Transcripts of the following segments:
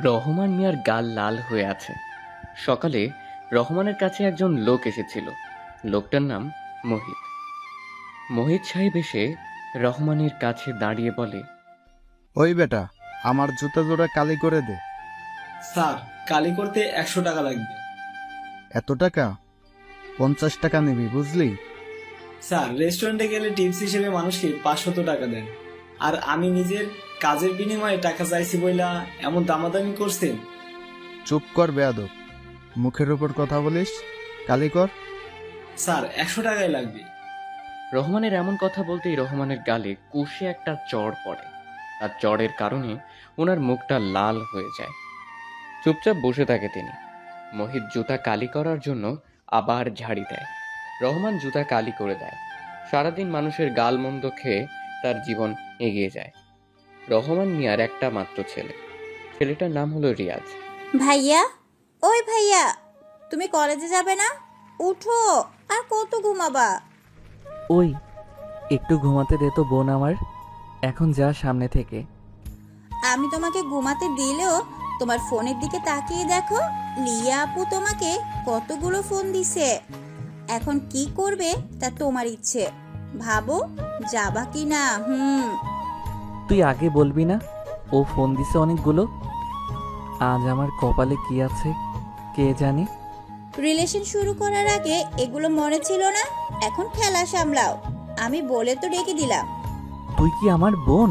রহমান মিয়ার গাল লাল হয়ে আছে। সকালে রহমানের কাছে একজন লোক এসেছিল। লোকটার নাম মোহিত। মোহিত সাহেব এসে রহমানের কাছে দাঁড়িয়ে বলে, ওই বেটা, আমার জুতা জোড়া কালি করে দে। স্যার, কালি করতে 100 টাকা লাগবে। এত টাকা? 50 টাকা নিবি, বুঝলি? স্যার, রেস্টুরেন্টে গেলে টিপস হিসেবে মানুষকে 500 টাকা দেন, আর আমি নিজের কাজের বিনিময়ে টাকা চাইছি বইলা এমন দামাদামি করছেন। চুপ কর বেয়াদব, মুখের উপর কথা বলিস। কালি কর। স্যার, 100 টাকাই লাগবে। রহমানের এমন কথা বলতেই রহমানের গালে কষে একটা চড় পড়ে। আর চড়ের কারণে ওনার মুখটা লাল হয়ে যায়। চুপচাপ বসে থাকে তিনি। মোহিত জুতা কালি করার জন্য আবার ঝাড়ি দেয়। রহমান জুতা কালি করে দেয়। সারাদিন মানুষের গাল মন্দ খেয়ে তার জীবন এগিয়ে যায়। রহমান মিয়ার একটা মাত্র ছেলে। ছেলেটার নাম হলো রিয়াজ। ভাইয়া, ওই ভাইয়া, তুমি কলেজে যাবে না? উঠো, আর কত ঘুমাবা? ওই একটু ঘুমাতে দে তো বোন আমার, এখন যা সামনে থেকে। আমি তোমাকে ঘুমাতে দিলেও তোমার ফোনের দিকে তাকিয়ে দেখো, লিয়া আপু তোমাকে কতগুলো ফোন দিছে। এখন কি করবে তা তোমার ইচ্ছে, ভাবো যাবা কি না। তুই আগে বলবি না ও ফোন দিছে অনেকগুলো? আজ আমার কপালে কি আছে কে জানে। রিলেশন শুরু করার আগে এগুলো মনে ছিল না, এখন খেলা সামলাও। আমি বলে তো ডেকে দিলাম। তুই কি আমার বোন?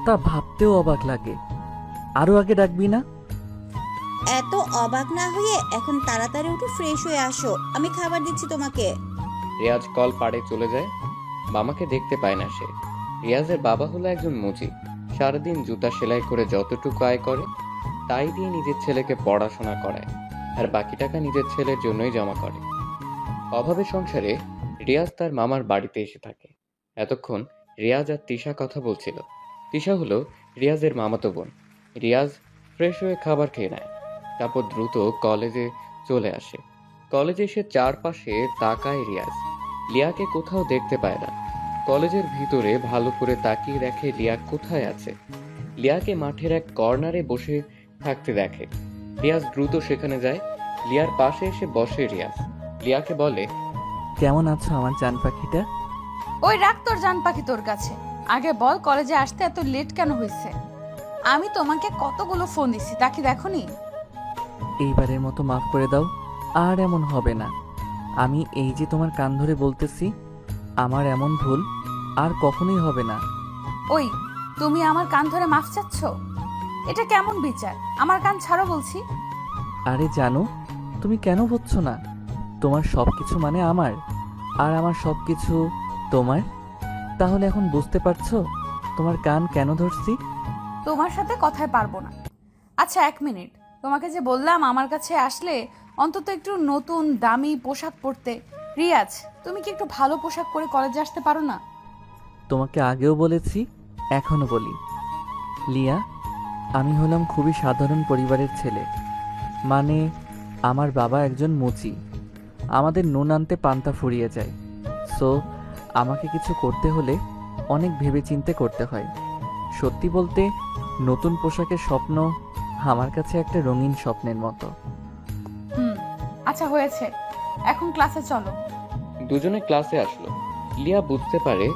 তা ভাবতেও অবাক লাগে। আরো আগে ডাকবি না? এত অবাক না হয়ে এখন তাড়াতাড়ি উঠে ফ্রেশ হয়ে আসো, আমি খাবার দিচ্ছি তোমাকে। রিয়াজ কল পাড়ে চলে যায়। মামাকে দেখতে পায় না সে। রিয়াজের বাবা হলো একজন মুচি। সারাদিন জুতা সেলাই করে যতটুকু আয় করে তাই দিয়ে নিজের ছেলেকে পড়াশোনা করায়, আর বাকি টাকা নিজের ছেলের জন্যই জমা করে। অভাবের সংসারে রিয়াজ তার মামার বাড়িতে এসে থাকে। এতক্ষণ রিয়াজ আর তিশা কথা বলছিল। তিশা হলো রিয়াজের মামাতো বোন। রিয়াজ ফ্রেশ হয়ে খাবার খেয়ে নেয়, তারপর দ্রুত কলেজে চলে আসে। কলেজে এসে চারপাশে তাকায় রিয়াজ। লিয়াকে কোথাও দেখতে পায় না। কলেজের ভিতরে ভালো করে তাকিয়ে দেখে লিয়া কোথায় আছে। লিয়াকে মাঠের এক কর্নারে বসে থাকতে দেখে। রিয়াজ দ্রুত সেখানে যায়। লিয়ার পাশে এসে বসে রিয়াজ। লিয়াকে বলে, কেমন আছো আমার জান পাখিটা? ওই রাখ তোর জান পাখি তোর কাছে। আগে বল, কলেজে আসতে এত লেট কেন হয়েছে? আমি তোমাকে কতগুলো ফোন দিছি, তা কি দেখোনি? এইবারের মতো মাফ করে দাও, আর এমন হবে না। আমি এই যে তোমার কান ধরে বলতেছি, আমার এমন ভুল আর কখনোই হবে না। ওই, তুমি আমার কান ধরে মাফ চাচ্ছ? এটা কেমন বিচার? আমার কান ছাড়ো বলছি। আরে জানো, তুমি কেন বুঝছো না? তোমার সবকিছু মানে আমার, আর আমার সবকিছু তোমার। তাহলে এখন বুঝতে পারছো তোমার কান কেন ধরছি? তোমার সাথে কথায় পারবো না। আচ্ছা, 1 মিনিট। তোমাকে যে বললাম আমার কাছে আসলে অন্তত একটু নতুন দামি পোশাক পরতে। রিয়াজ, তুমি কি একটু ভালো পোশাক পরে কলেজে আসতে পারো না? তোমাকে আগেও বলেছি, এখনো বলি, লিয়া, আমি হলাম খুবই সাধারণ পরিবারের ছেলে। মানে আমার বাবা একজন মুচি। আমাদের নুন আনতে পান্তা ফুরিয়ে যায়। সো আমাকে কিছু করতে হলে অনেক ভেবেচিন্তে করতে হয়। সত্যি বলতে, নতুন পোশাকের স্বপ্ন আমার কাছে একটা রঙিন স্বপ্নের মতো। আচ্ছা হয়েছে, এখন ক্লাসে চলো। দুজনে ক্লাসে আসলো। লিয়া বুঝতে পারে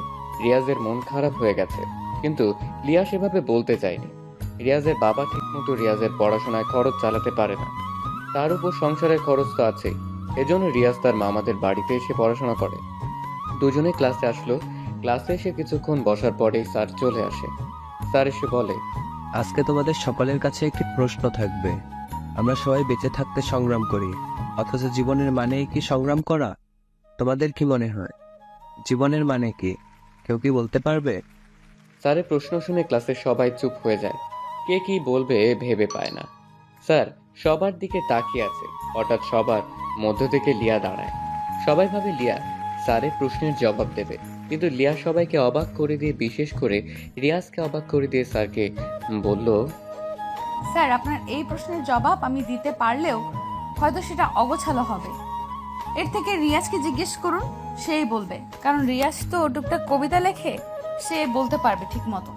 রিয়াজের মন খারাপ হয়ে গেছে, কিন্তু লিয়া সেভাবে বলতে চায়নি। রিয়াজের বাবা ঠিকমতো রিয়াজের পড়াশোনায় খরচ চালাতে পারে না। তার উপর সংসারের খরচ তো আছেই। এজন্য রিয়াজ তার মামাদের বাড়িতে এসে পড়াশোনা করে। দুজনে ক্লাসে আসলো। ক্লাসে এসে কিছুক্ষণ বসার পরেই স্যার চলে আসে। স্যার এসে বলে, আজকে তোমাদের সকলের কাছে একটি প্রশ্ন থাকবে। আমরা সবাই বেঁচে থাকতে সংগ্রাম করি, অথচ জীবনের মানে কি সংগ্রাম করা? তোমাদের কি মনে হয় জীবনের মানে কি? কেউ কি বলতে পারবে? স্যারের প্রশ্ন শুনে ক্লাসের সবাই চুপ হয়ে যায়। কে কি বলবে ভেবে পায় না। স্যার সবার দিকে তাকিয়ে আছে। হঠাৎ সবার মধ্য থেকে লিয়া দাঁড়ায়। সবাই ভাবে লিয়া স্যারের প্রশ্নের জবাব দেবে, কিন্তু লিয়া সবাইকে অবাক করে দিয়ে, বিশেষ করে রিয়াজকে অবাক করে দিয়ে স্যারকে বলল, স্যার, আপনার এই প্রশ্নের জবাব আমি দিতে পারলেও হয়তো সেটা অগোছালো হবে। এর থেকে রিয়াজকে জিজ্ঞেস করুন, সেই বলবে। কারণ রিয়াজ তো টুকটাক কবিতা লেখে, সে বলতে পারবে ঠিক মতো।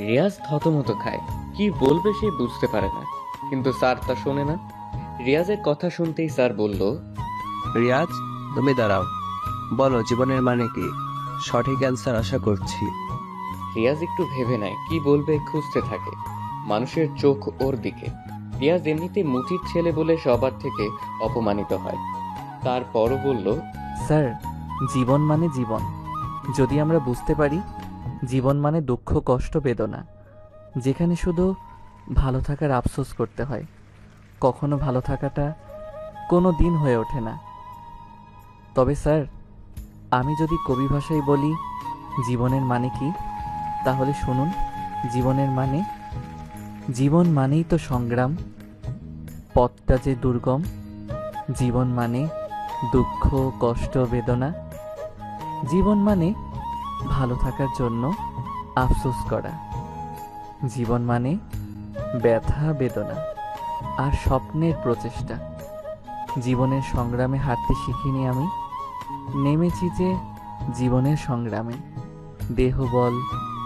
রিয়াজ থতমত খায়। কি বলবে সে বুঝতে পারে না, কিন্তু স্যার তা শোনে না। রিয়াজের কথা শুনতেই স্যার বলল, রিয়াজ, তুমি দাঁড়াও, বলো জীবনের মানে কি? সঠিক অ্যান্সার আশা করছি। রিয়াজ একটু ভেবে নেয় কি বলবে, খুঁজতে থাকে। মানুষের চোখ ওর দিকে। রিয়াজ এমনিতে মুচির ছেলে বলে সবার থেকে অপমানিত হয়। তারপরও বলল, স্যার, জীবন মানে জীবন। যদি আমরা বুঝতে পারি জীবন মানে দুঃখ, কষ্ট, বেদনা, যেখানে শুধু ভালো থাকার আফসোস করতে হয়, কখনো ভালো থাকাটা কোনো দিন হয়ে ওঠে না। তবে স্যার, আমি যদি কবি ভাষায় বলি জীবনের মানে কি, তাহলে শুনুন। জীবন মানেই তো সংগ্রাম, পথটা যে দুর্গম। জীবন মানে দুঃখ, কষ্ট, বেদনা। জীবন মানে ভালো থাকার জন্য আফসোস করা। জীবন মানে ব্যথা, বেদনা আর স্বপ্নের প্রচেষ্টা। জীবনের সংগ্রামে হাঁটতে শিখিনি আমি, নেমেছি যে জীবনের সংগ্রামে। দেহবল,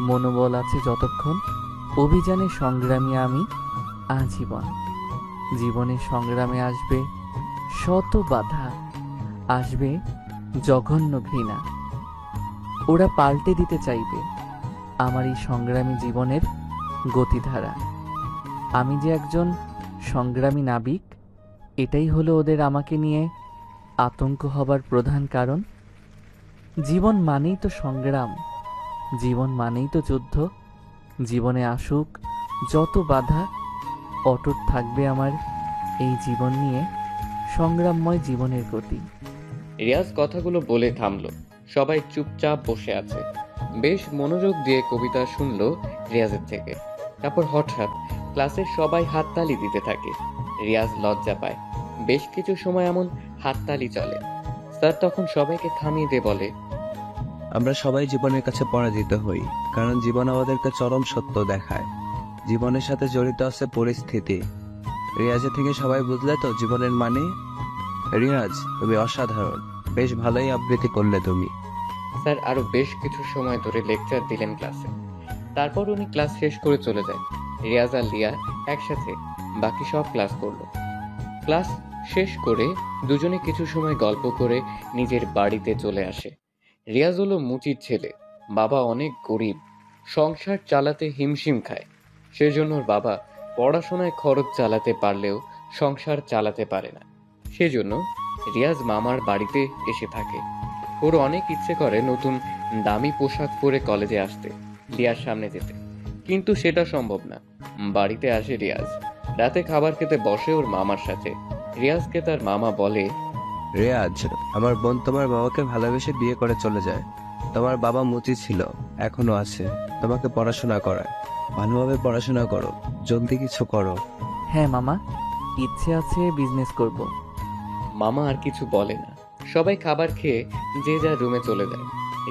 মনোবল আছে যতক্ষণ, অভিযানে সংগ্রামী আমি আজীবন। জীবনের সংগ্রামে আসবে শত বাধা, আসবে জঘন্য ঘৃণা। ওরা পাল্টে দিতে চাইবে আমার এই সংগ্রামী জীবনের গতিধারা। আমি যে একজন সংগ্রামী নাবিক, এটাই হলো ওদের আমাকে নিয়ে আতঙ্ক হবার প্রধান কারণ। জীবন মানেই তো সংগ্রাম, জীবন মানেই তো যুদ্ধ। জীবনে আসুক যত বাধা, অটুট থাকবে আমার এই জীবন নিয়ে সংগ্রামময় জীবনের গতি। রিয়াজ কথাগুলো বলে থামলো। সবাই চুপচাপ বসে আছে। বেশ মনোযোগ দিয়ে কবিতা শুনলো রিয়াজের থেকে। তারপর হঠাৎ ক্লাসের সবাই হাততালি দিতে থাকে। রিয়াজ লজ্জা পায়। বেশ কিছু সময় এমন হাততালি চলে। স্যার তখন সবাইকে থামিয়ে দিয়ে বলে, আমরা সবাই জীবনের কাছে পরাজিত হই, কারণ জীবন আমাদেরকে চরম সত্য দেখায়। জীবনের সাথে জড়িত আছে পরিস্থিতি। রিয়াজের থেকে সবাই বুঝলে তো জীবনের মানে? রিয়াজ, তুমি অসাধারণ, বেশ ভালোই আবৃত্তি করলে তুমি। স্যার আরো বেশ কিছু সময় ধরে লেকচার দিলেন ক্লাসে। তারপর উনি ক্লাস শেষ করে চলে যায়। রিয়াজ আর লিয়া একসাথে বাকি সব ক্লাস করলো। ক্লাস শেষ করে দুজনে কিছু সময় গল্প করে নিজের বাড়িতে চলে আসে। রিয়াজ হলো মুচির ছেলে। বাবা অনেক গরিব, সংসার চালাতে হিমশিম খায়। সেজন্য ওর বাবা পড়াশোনায় খরচ চালাতে পারলেও সংসার চালাতে পারে না। সেজন্য রিয়াজ মামার বাড়িতে এসে থাকে। ওর অনেক ইচ্ছে করে নতুন দামি পোশাক পরে কলেজে আসতে, লিয়ার সামনে যেতে, কিন্তু সেটা সম্ভব না। বাড়িতে আসে রিয়াজ। রাতে খাবার খেতে বসে ওর মামার সাথে। রিয়াজকে তার মামা বলে, রিয়াজ, আমার বোন তোমার বাবাকে ভালোবেসে বিয়ে করে চলে যায়। তোমার বাবা মুচি ছিল, এখনো আছে, তোমাকে পড়াশোনা করায়। ভালোভাবে পড়াশোনা করো, জলদি কিছু করো। হ্যাঁ মামা, ইচ্ছে আছে, বিজনেস করব। মামা আর কিছু বলে না। সবাই খাবার খেয়ে যে যার রুমে চলে যায়।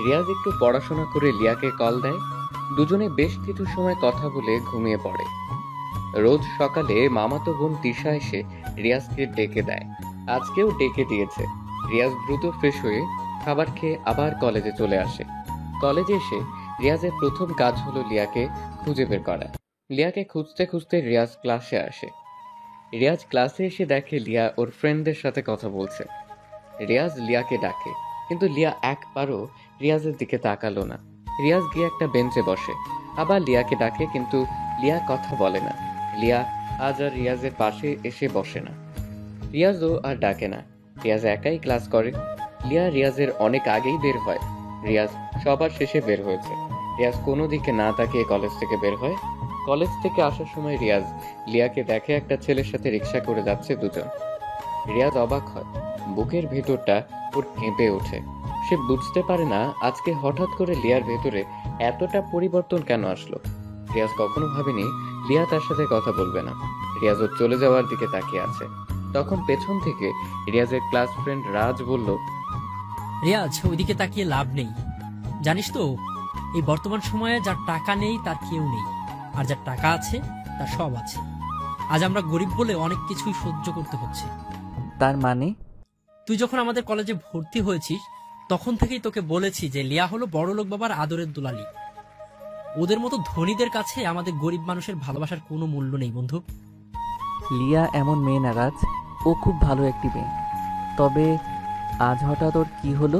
রিয়াজ একটু পড়াশোনা করে লিয়াকে কল দেয়। দুজনে বেশ কিছু সময় কথা বলে ঘুমিয়ে পড়ে। রোজ সকালে মামাতো বোন তিশা এসে রিয়াজকে ডেকে দেয়। আজকেও ডেকে দিয়েছে। রিয়াজ দ্রুত ফ্রেশ হয়ে খাবার খেয়ে আবার কলেজে চলে আসে। কলেজে এসে রিয়াজের প্রথম কাজ হলো লিয়াকে খুঁজে বের করা। লিয়াকে খুঁজতে খুঁজতে রিয়াজ ক্লাসে আসে। রিয়াজ ক্লাসে এসে দেখে লিয়া ওর ফ্রেন্ডদের সাথে কথা বলছে। রিয়াজ লিয়াকে ডাকে, কিন্তু লিয়া একবারও রিয়াজের দিকে তাকালো না। রিয়াজ গিয়ে একটা বেঞ্চে বসে। আবার লিয়াকে ডাকে, কিন্তু লিয়া কথা বলে না। লিয়া আজ আর রিয়াজের পাশে এসে বসে না। রিয়াজও আর ডাকে না। রিয়াজ একাই ক্লাস করে। লিয়া রিয়াজের অনেক আগেই বের হয়। রিয়াজ সবার শেষে বের হয়েছে। রিয়াজ কোনো দিকে না তাকিয়ে কলেজ থেকে বের হয়। কলেজ থেকে আসার সময় রিয়াজ লিয়াকে দেখে একটা ছেলের সাথে রিক্সা করে যাচ্ছে দুজন। রিয়াজ অবাক হয়। বুকের ভেতরটা ওর কেঁপে ওঠে। সে বুঝতে পারে না আজকে হঠাৎ করে লিয়ার ভেতরে এতটা পরিবর্তন কেন আসলো। রিয়াজ কখনো ভাবেনি লিয়া তার সাথে কথা বলবে না। রিয়াজ ওর চলে যাওয়ার দিকে তাকিয়ে আছে। তখন পেছন থেকে রিয়াজের ক্লাস ফ্রেন্ড রাজ বলল, রিয়াজ, ওইদিকে তাকিয়ে লাভ নেই। জানিস তো, এই বর্তমান সময়ে যার টাকা নেই তার কেউ নেই, আর যার টাকা আছে তার সব আছে। আজ আমরা গরিব বলে অনেক কিছুই সহ্য করতে হচ্ছে। তার মানে? তুই যখন আমাদের কলেজে ভর্তি হয়েছিস তখন থেকেই তোকে বলেছি যে লিয়া হলো বড়লোক বাবার আদরের দুলালি। ওদের মতো ধনীদের কাছে আমাদের গরিব মানুষের ভালোবাসার কোনো মূল্য নেই বন্ধু। লিয়া এমন মেয়ে না রাজ, ও খুব ভালো একটি মেয়ে। তবে আজ হঠাৎ ওর কি হলো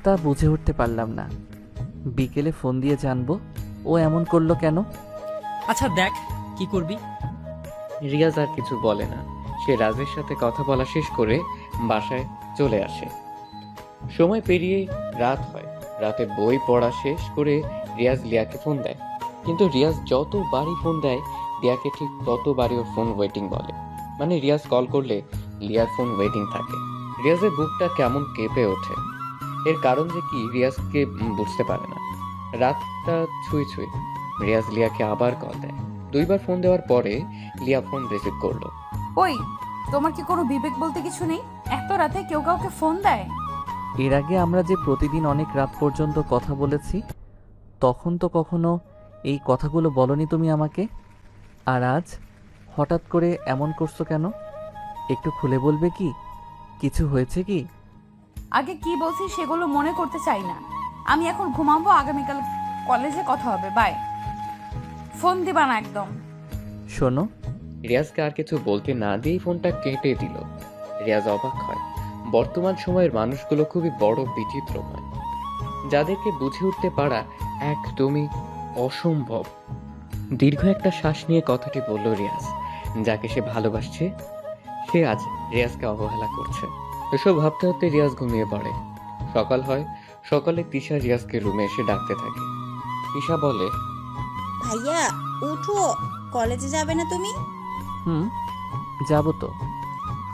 তা বুঝে উঠতে পারলাম না। বিকেলে ফোন দিয়ে জানবো ও এমন করলো কেন। আচ্ছা দেখ কি করবি। রিয়াজ আর কিছু বলে না। সে রাজের সাথে কথা বলা শেষ করে বাসায় চলে আসে। সময় পেরিয়ে রাত হয়। রাতে বই পড়া শেষ করে রিয়াজ লিয়াকে ফোন দেয়, কিন্তু রিয়াজ যতবারই ফোন দেয় লিয়াকে ঠিক ততবারই ওর ফোন ওয়েটিং বলে। মানে রিয়াজ কল করলে লিয়ার ফোন ওয়েটিং থাকে। রিয়াজের বুকটা কেমন কেঁপে ওঠে। এর কারণ যে কি রিয়াজকে বুঝতে পারে না। রাতটা ছুঁই ছুঁই রিয়াজ লিয়াকে আবার কল দেয়। 2 বার ফোন দেওয়ার পরে লিয়া ফোন রিসিভ করলো। ওই, তোমার কি কোনো বিবেক বলতে কিছু নেই? এত রাতে কেউ কাউকে ফোন দেয়? এর আগে আমরা যে প্রতিদিন অনেক রাত পর্যন্ত কথা বলেছি, তখন তো কখনো এই কথাগুলো বলনি তুমি আমাকে। আর আজ হঠাৎ করে এমন করছো কেন? একটু খুলে বলবে কি? কিছু হয়েছে কি? আগে কি বলছি সেগুলো মনে করতে চাই না। আমি এখন ঘুমাবো, আগামীকাল কলেজে কথা হবে। বাই। ফোন দিবা না একদম। শোনো, রিয়াজকে আর কিছু বলতে না দিয়েই ফোনটা কেটে দিল। রিয়াজ অবাক হয়। বর্তমান সময়ের মানুষগুলো খুবই বড় বিচিত্রময়, যাদেরকে বুঝে উঠতে পারা একদমই অসম্ভব। দীর্ঘ একটা শ্বাস নিয়ে কথাটি বলল রিয়াজ। যাকে সে ভালোবাসছে সে আজ রিয়াজকে অবহেলা করছে। এসব ভাবতে ভাবতে রিয়াজ ঘুমিয়ে পড়ে। সকাল হয়। সকালে তিশা রিয়াজকে রুমে এসে ডাকতে থাকে। তিশা বলে, ভাইয়া উঠো, কলেজে যাবে না তুমি? যাবো তো।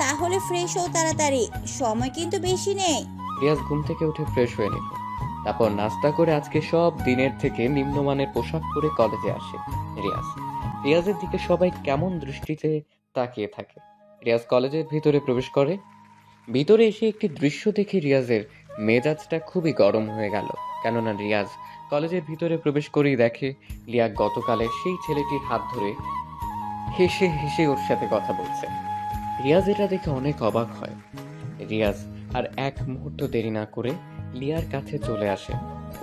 তাহলে ফ্রেশ হও তাড়াতাড়ি, সময় কিন্তু বেশি নেই। রিয়াজ ঘুম থেকে উঠে ফ্রেশ হয়ে নিল। তারপর নাস্তা করে আজকে সব দিনের থেকে নিম্নমানের পোশাক পরে কলেজে আসে রিয়াজের দিকে সবাই কেমন দৃষ্টিতে তাকিয়ে থাকে। রিয়াজ কলেজের ভিতরে প্রবেশ করে। ভিতরে এসে একটি দৃশ্য দেখে রিয়াজের মেজাজটা খুবই গরম হয়ে গেল। কেননা রিয়াজ কলেজের ভিতরে প্রবেশ করেই দেখে লিয়া গতকালে সেই ছেলেটির হাত ধরে হেসে হেসে ওর সাথে কথা বলছে। রিয়াজ এটা দেখে অনেক অবাক হয়। রিয়াজ আর এক মুহূর্ত দেরি না করে লিয়ার কাছে চলে আসে।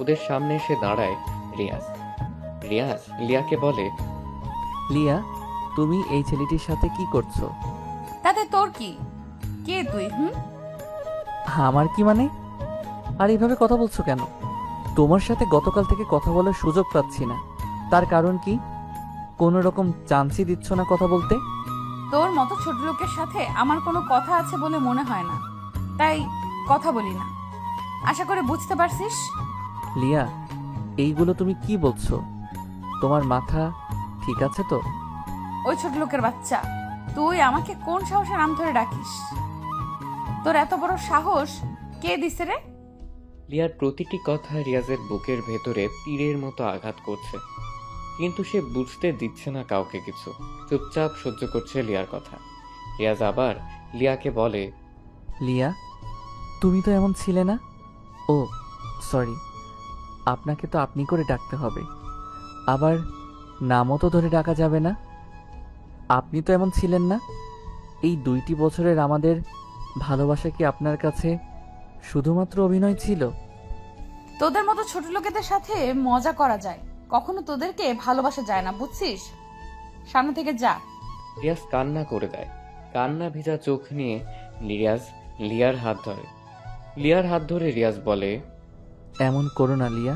ওদের সামনে এসে দাঁড়ায় রিয়াজ। রিয়াজ লিয়াকে বলে, লিয়া, তুমি এই ছেলেটির সাথে কি করছো? তাতে তোর কি? কে তুই? আমার কি মানে? আর এইভাবে কথা বলছো কেন? তোমার সাথে গতকাল থেকে কথা বলার সুযোগ পাচ্ছি না। তার কারণ কি? কোনো রকম চান্সই দিচ্ছ না কথা বলতে? তোর মতো ছোট লোকের সাথে আমার কোনো কথা আছে বলে মনে হয় না, তাই কথা বলি না। আশা করে বুঝতে পারছিস। লিয়া, এইগুলো তুমি কি বলছো? তোমার মাথা ঠিক আছে তো? ওই ছোট লোকের বাচ্চা, তুই আমাকে কোন সাহসে নাম ধরে ডাকিস? তোর এত বড় সাহস কে দিছে রে? লিয়ার প্রতিটি কথা রিয়াজের বুকের ভেতরে তীরের মতো আঘাত করছে, কিন্তু সে বুঝতে দিচ্ছে না কাউকে কিছু। চুপচাপ সহ্য করছে লিয়ার কথা। রিয়াজ আবার লিয়াকে বলে, লিয়া, তুমি তো এমন ছিলে না। ও সরি, আপনাকে তো আপনি করে ডাকতে হবে। আবার নামও তো ধরে ডাকা যাবে না। আপনি তো এমন ছিলেন না। এই 2টি বছরের আমাদের ভালোবাসা কি আপনার কাছে শুধুমাত্র অভিনয় ছিল? তোদের মতো ছোট লোকেদের সাথে মজা করা যায়, কখনো তোদেরকে ভালোবাসা যায় না, বুঝছিস? সামনে থেকে যা। রিয়াজ কান্না করে দেয়। কান্না ভেজা চোখ নিয়ে রিয়াজ লিয়ার হাত ধরে। লিয়ার হাত ধরে রিয়াজ বলে, এমন করো না লিয়া,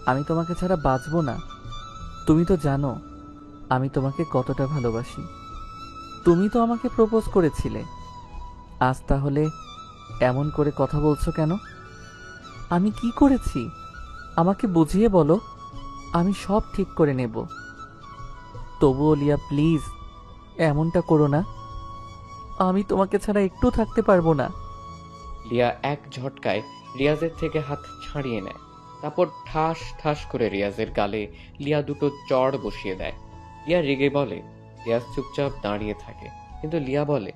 আমি তোমাকে ছাড়া বাঁচবো না। তুমি তো জানো আমি তোমাকে কতটা ভালোবাসি। তুমি তো আমাকে প্রপোজ করেছিলে। আজ তাহলে এমন করে কথা বলছো কেন? আমি কি করেছি আমাকে বুঝিয়ে বলো, আমি সব ঠিক করে নেব। তবুও লিয়া প্লিজ এমনটা করো না। আমি তোমাকে ছাড়া একটু থাকতে পারবো না। লিয়া এক ঝটকায় রিয়াজের থেকে হাত ছাড়িয়ে নেয়। তারপর ঠাস ঠাস করে রিয়াজের গালে লিয়া দুটো চড় বসিয়ে দেয়। লিয়া রেগে বলে। রিয়াজ চুপচাপ দাঁড়িয়ে থাকে, কিন্তু লিয়া বলে,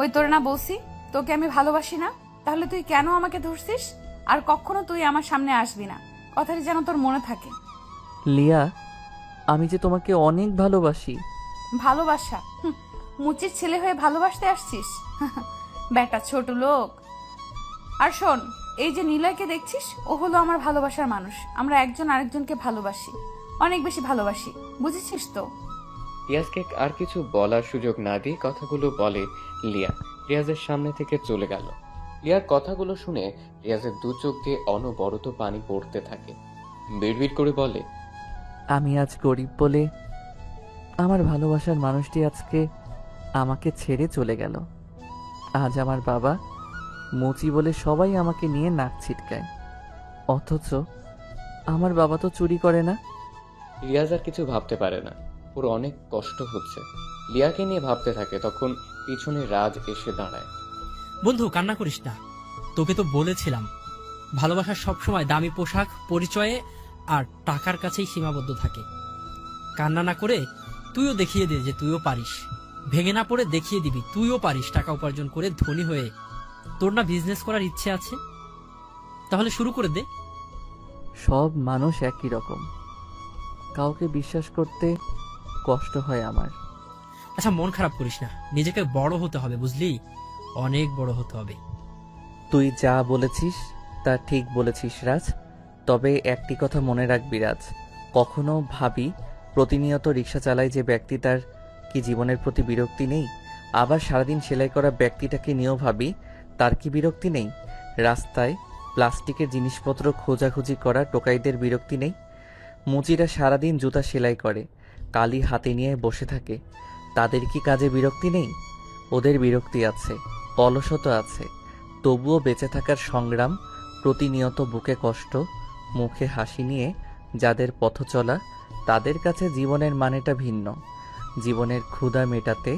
ওই তোর না বলছি তোকে আমি ভালোবাসি না, তাহলে তুই কেন আমাকে ধরছিস? আর কখনো তুই আমার সামনে আসবি না, কথাটি যেন তোর মনে থাকে। লিয়া, আমি যে তোমাকে অনেক ভালোবাসি। ভালোবাসা? মুচির ছেলে হয়ে ভালোবাসতে আসছিস? বেটা ছোট লোক। আর শোন, এই যে নিলয়কে দেখছিস, ও হলো আমার ভালোবাসার মানুষ। আমরা একজন আরেকজনকে ভালোবাসি। অনেক বেশি ভালোবাসি, বুঝেছিস তো? রিয়াজকে আর কিছু বলার সুযোগ না দিয়ে কথাগুলো বলে লিয়া রিয়াজের সামনে থেকে চলে গেল। লিয়ার কথাগুলো শুনে রিয়াজের দু চোখ দিয়ে অনবরত পানি পড়তে থাকে। বিড়বিড় করে বলে, আমি আজ গরিব বলে আমার ভালোবাসার মানুষটি আজকে আমাকে ছেড়ে চলে গেল। আজ আমার বাবা মুচি বলে সবাই আমাকে নিয়ে নাক ছিটকায়, অথচ আমার বাবা তো চুরি করে না। রিয়াজ আর কিছু ভাবতে পারে না, ওর অনেক কষ্ট হচ্ছে। লিয়াকে নিয়ে ভাবতে থাকে, তখন পিছনে রাজ এসে দাঁড়ায়। বন্ধু কান্না করিস না, তোকে তো বলেছিলাম ভালোবাসা সবসময় দামি পোশাক, পরিচয়ে আর টাকার কাছেই সীমাবদ্ধ থাকে। কান্না না করে তুইও দেখিয়ে দে যে তুইও পারিস। ভেঙে না পড়ে দেখিয়ে দিবি তুইও পারিস টাকা উপার্জন করে ধনী হয়ে। তোর না বিজনেস করার ইচ্ছে আছে? তাহলে শুরু করে দে। সব মানুষ একই রকম, কাউকে বিশ্বাস করতে কষ্ট হয় আমার। আচ্ছা মন খারাপ করিস না, নিজেকে বড় হতে হবে, বুঝলি? অনেক বড় হতে হবে। তুই যা বলেছিস তা ঠিক বলেছিস রাজ, তবে একটি কথা মনে রাখবি রাজ, কখনো ভাবি প্রতিনিয়ত রিক্সা চালায় যে ব্যক্তি, তার কি জীবনের প্রতি বিরক্তি নেই? আবার সারাদিন সেলাই করা ব্যক্তিটাকে নিয়েও ভাবি তার কি বিরক্তি নেই? রাস্তায় প্লাস্টিকের জিনিসপত্র খোঁজাখুঁজি করা টোকাইদের বিরক্তি নেই? মুচিরা সারাদিন জুতা সেলাই করে, কালি হাতে নিয়ে বসে থাকে, তাদের কি কাজে বিরক্তি নেই? ওদের বিরক্তি আছে, অলসতা আছে, তবুও বেঁচে থাকার সংগ্রাম, প্রতিনিয়ত বুকে কষ্ট, মুখে হাসি নিয়ে যাদের পথ চলা, তাদের কাছে জীবনের মানেটা ভিন্ন। জীবনের ক্ষুধা মেটাতে,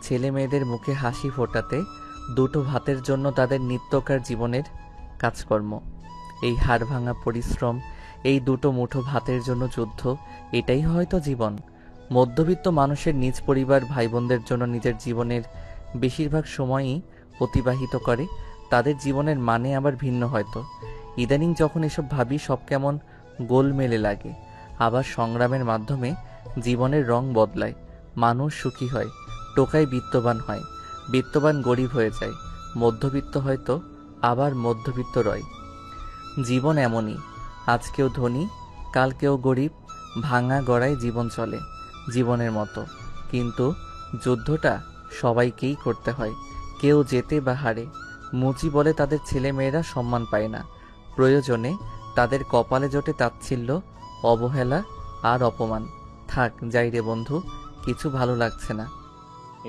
ছেলে মেয়েদের মুখে হাসি ফোটাতে, দুটো ভাতের জন্য তাদের নিত্যকার জীবনের কাজকর্ম, এই হাড় ভাঙা পরিশ্রম, এই দুটো মুঠো ভাতের জন্য যুদ্ধ, এটাই হয়তো জীবন। মধ্যবিত্ত মানুষের নিজ পরিবার ভাই বোনদের জন্য নিজের জীবনের বেশিরভাগ সময়ই অতিবাহিত করে, তাদের জীবনের মানে আবার ভিন্ন হয়তো। ইদানিং যখন এসব ভাবি সব কেমন গোলমেলে লাগে। আবার সংগ্রামের মাধ্যমে জীবনের রং বদলায়, মানুষ সুখী হয়, টোকাই বিত্তবান হয়, বিত্তবান গরিব হয়ে যায়, মধ্যবিত্ত হয়তো আবার মধ্যবিত্ত রয়। জীবন এমনই, আজ কেউ ধনী, কাল কেউ গরিব, ভাঙা গড়ায় জীবন চলে জীবনের মতো। কিন্তু যুদ্ধটা সবাইকেই করতে হয়, কেউ জেতে বা হারে। মুচি বলে তাদের ছেলে মেয়েরা সম্মান পায় না, প্রয়োজনে তাদের কপালে জোটে তাচ্ছিল্য, অবহেলা আর অপমান। থাক যাই রে বন্ধু, কিছু ভালো লাগছে না।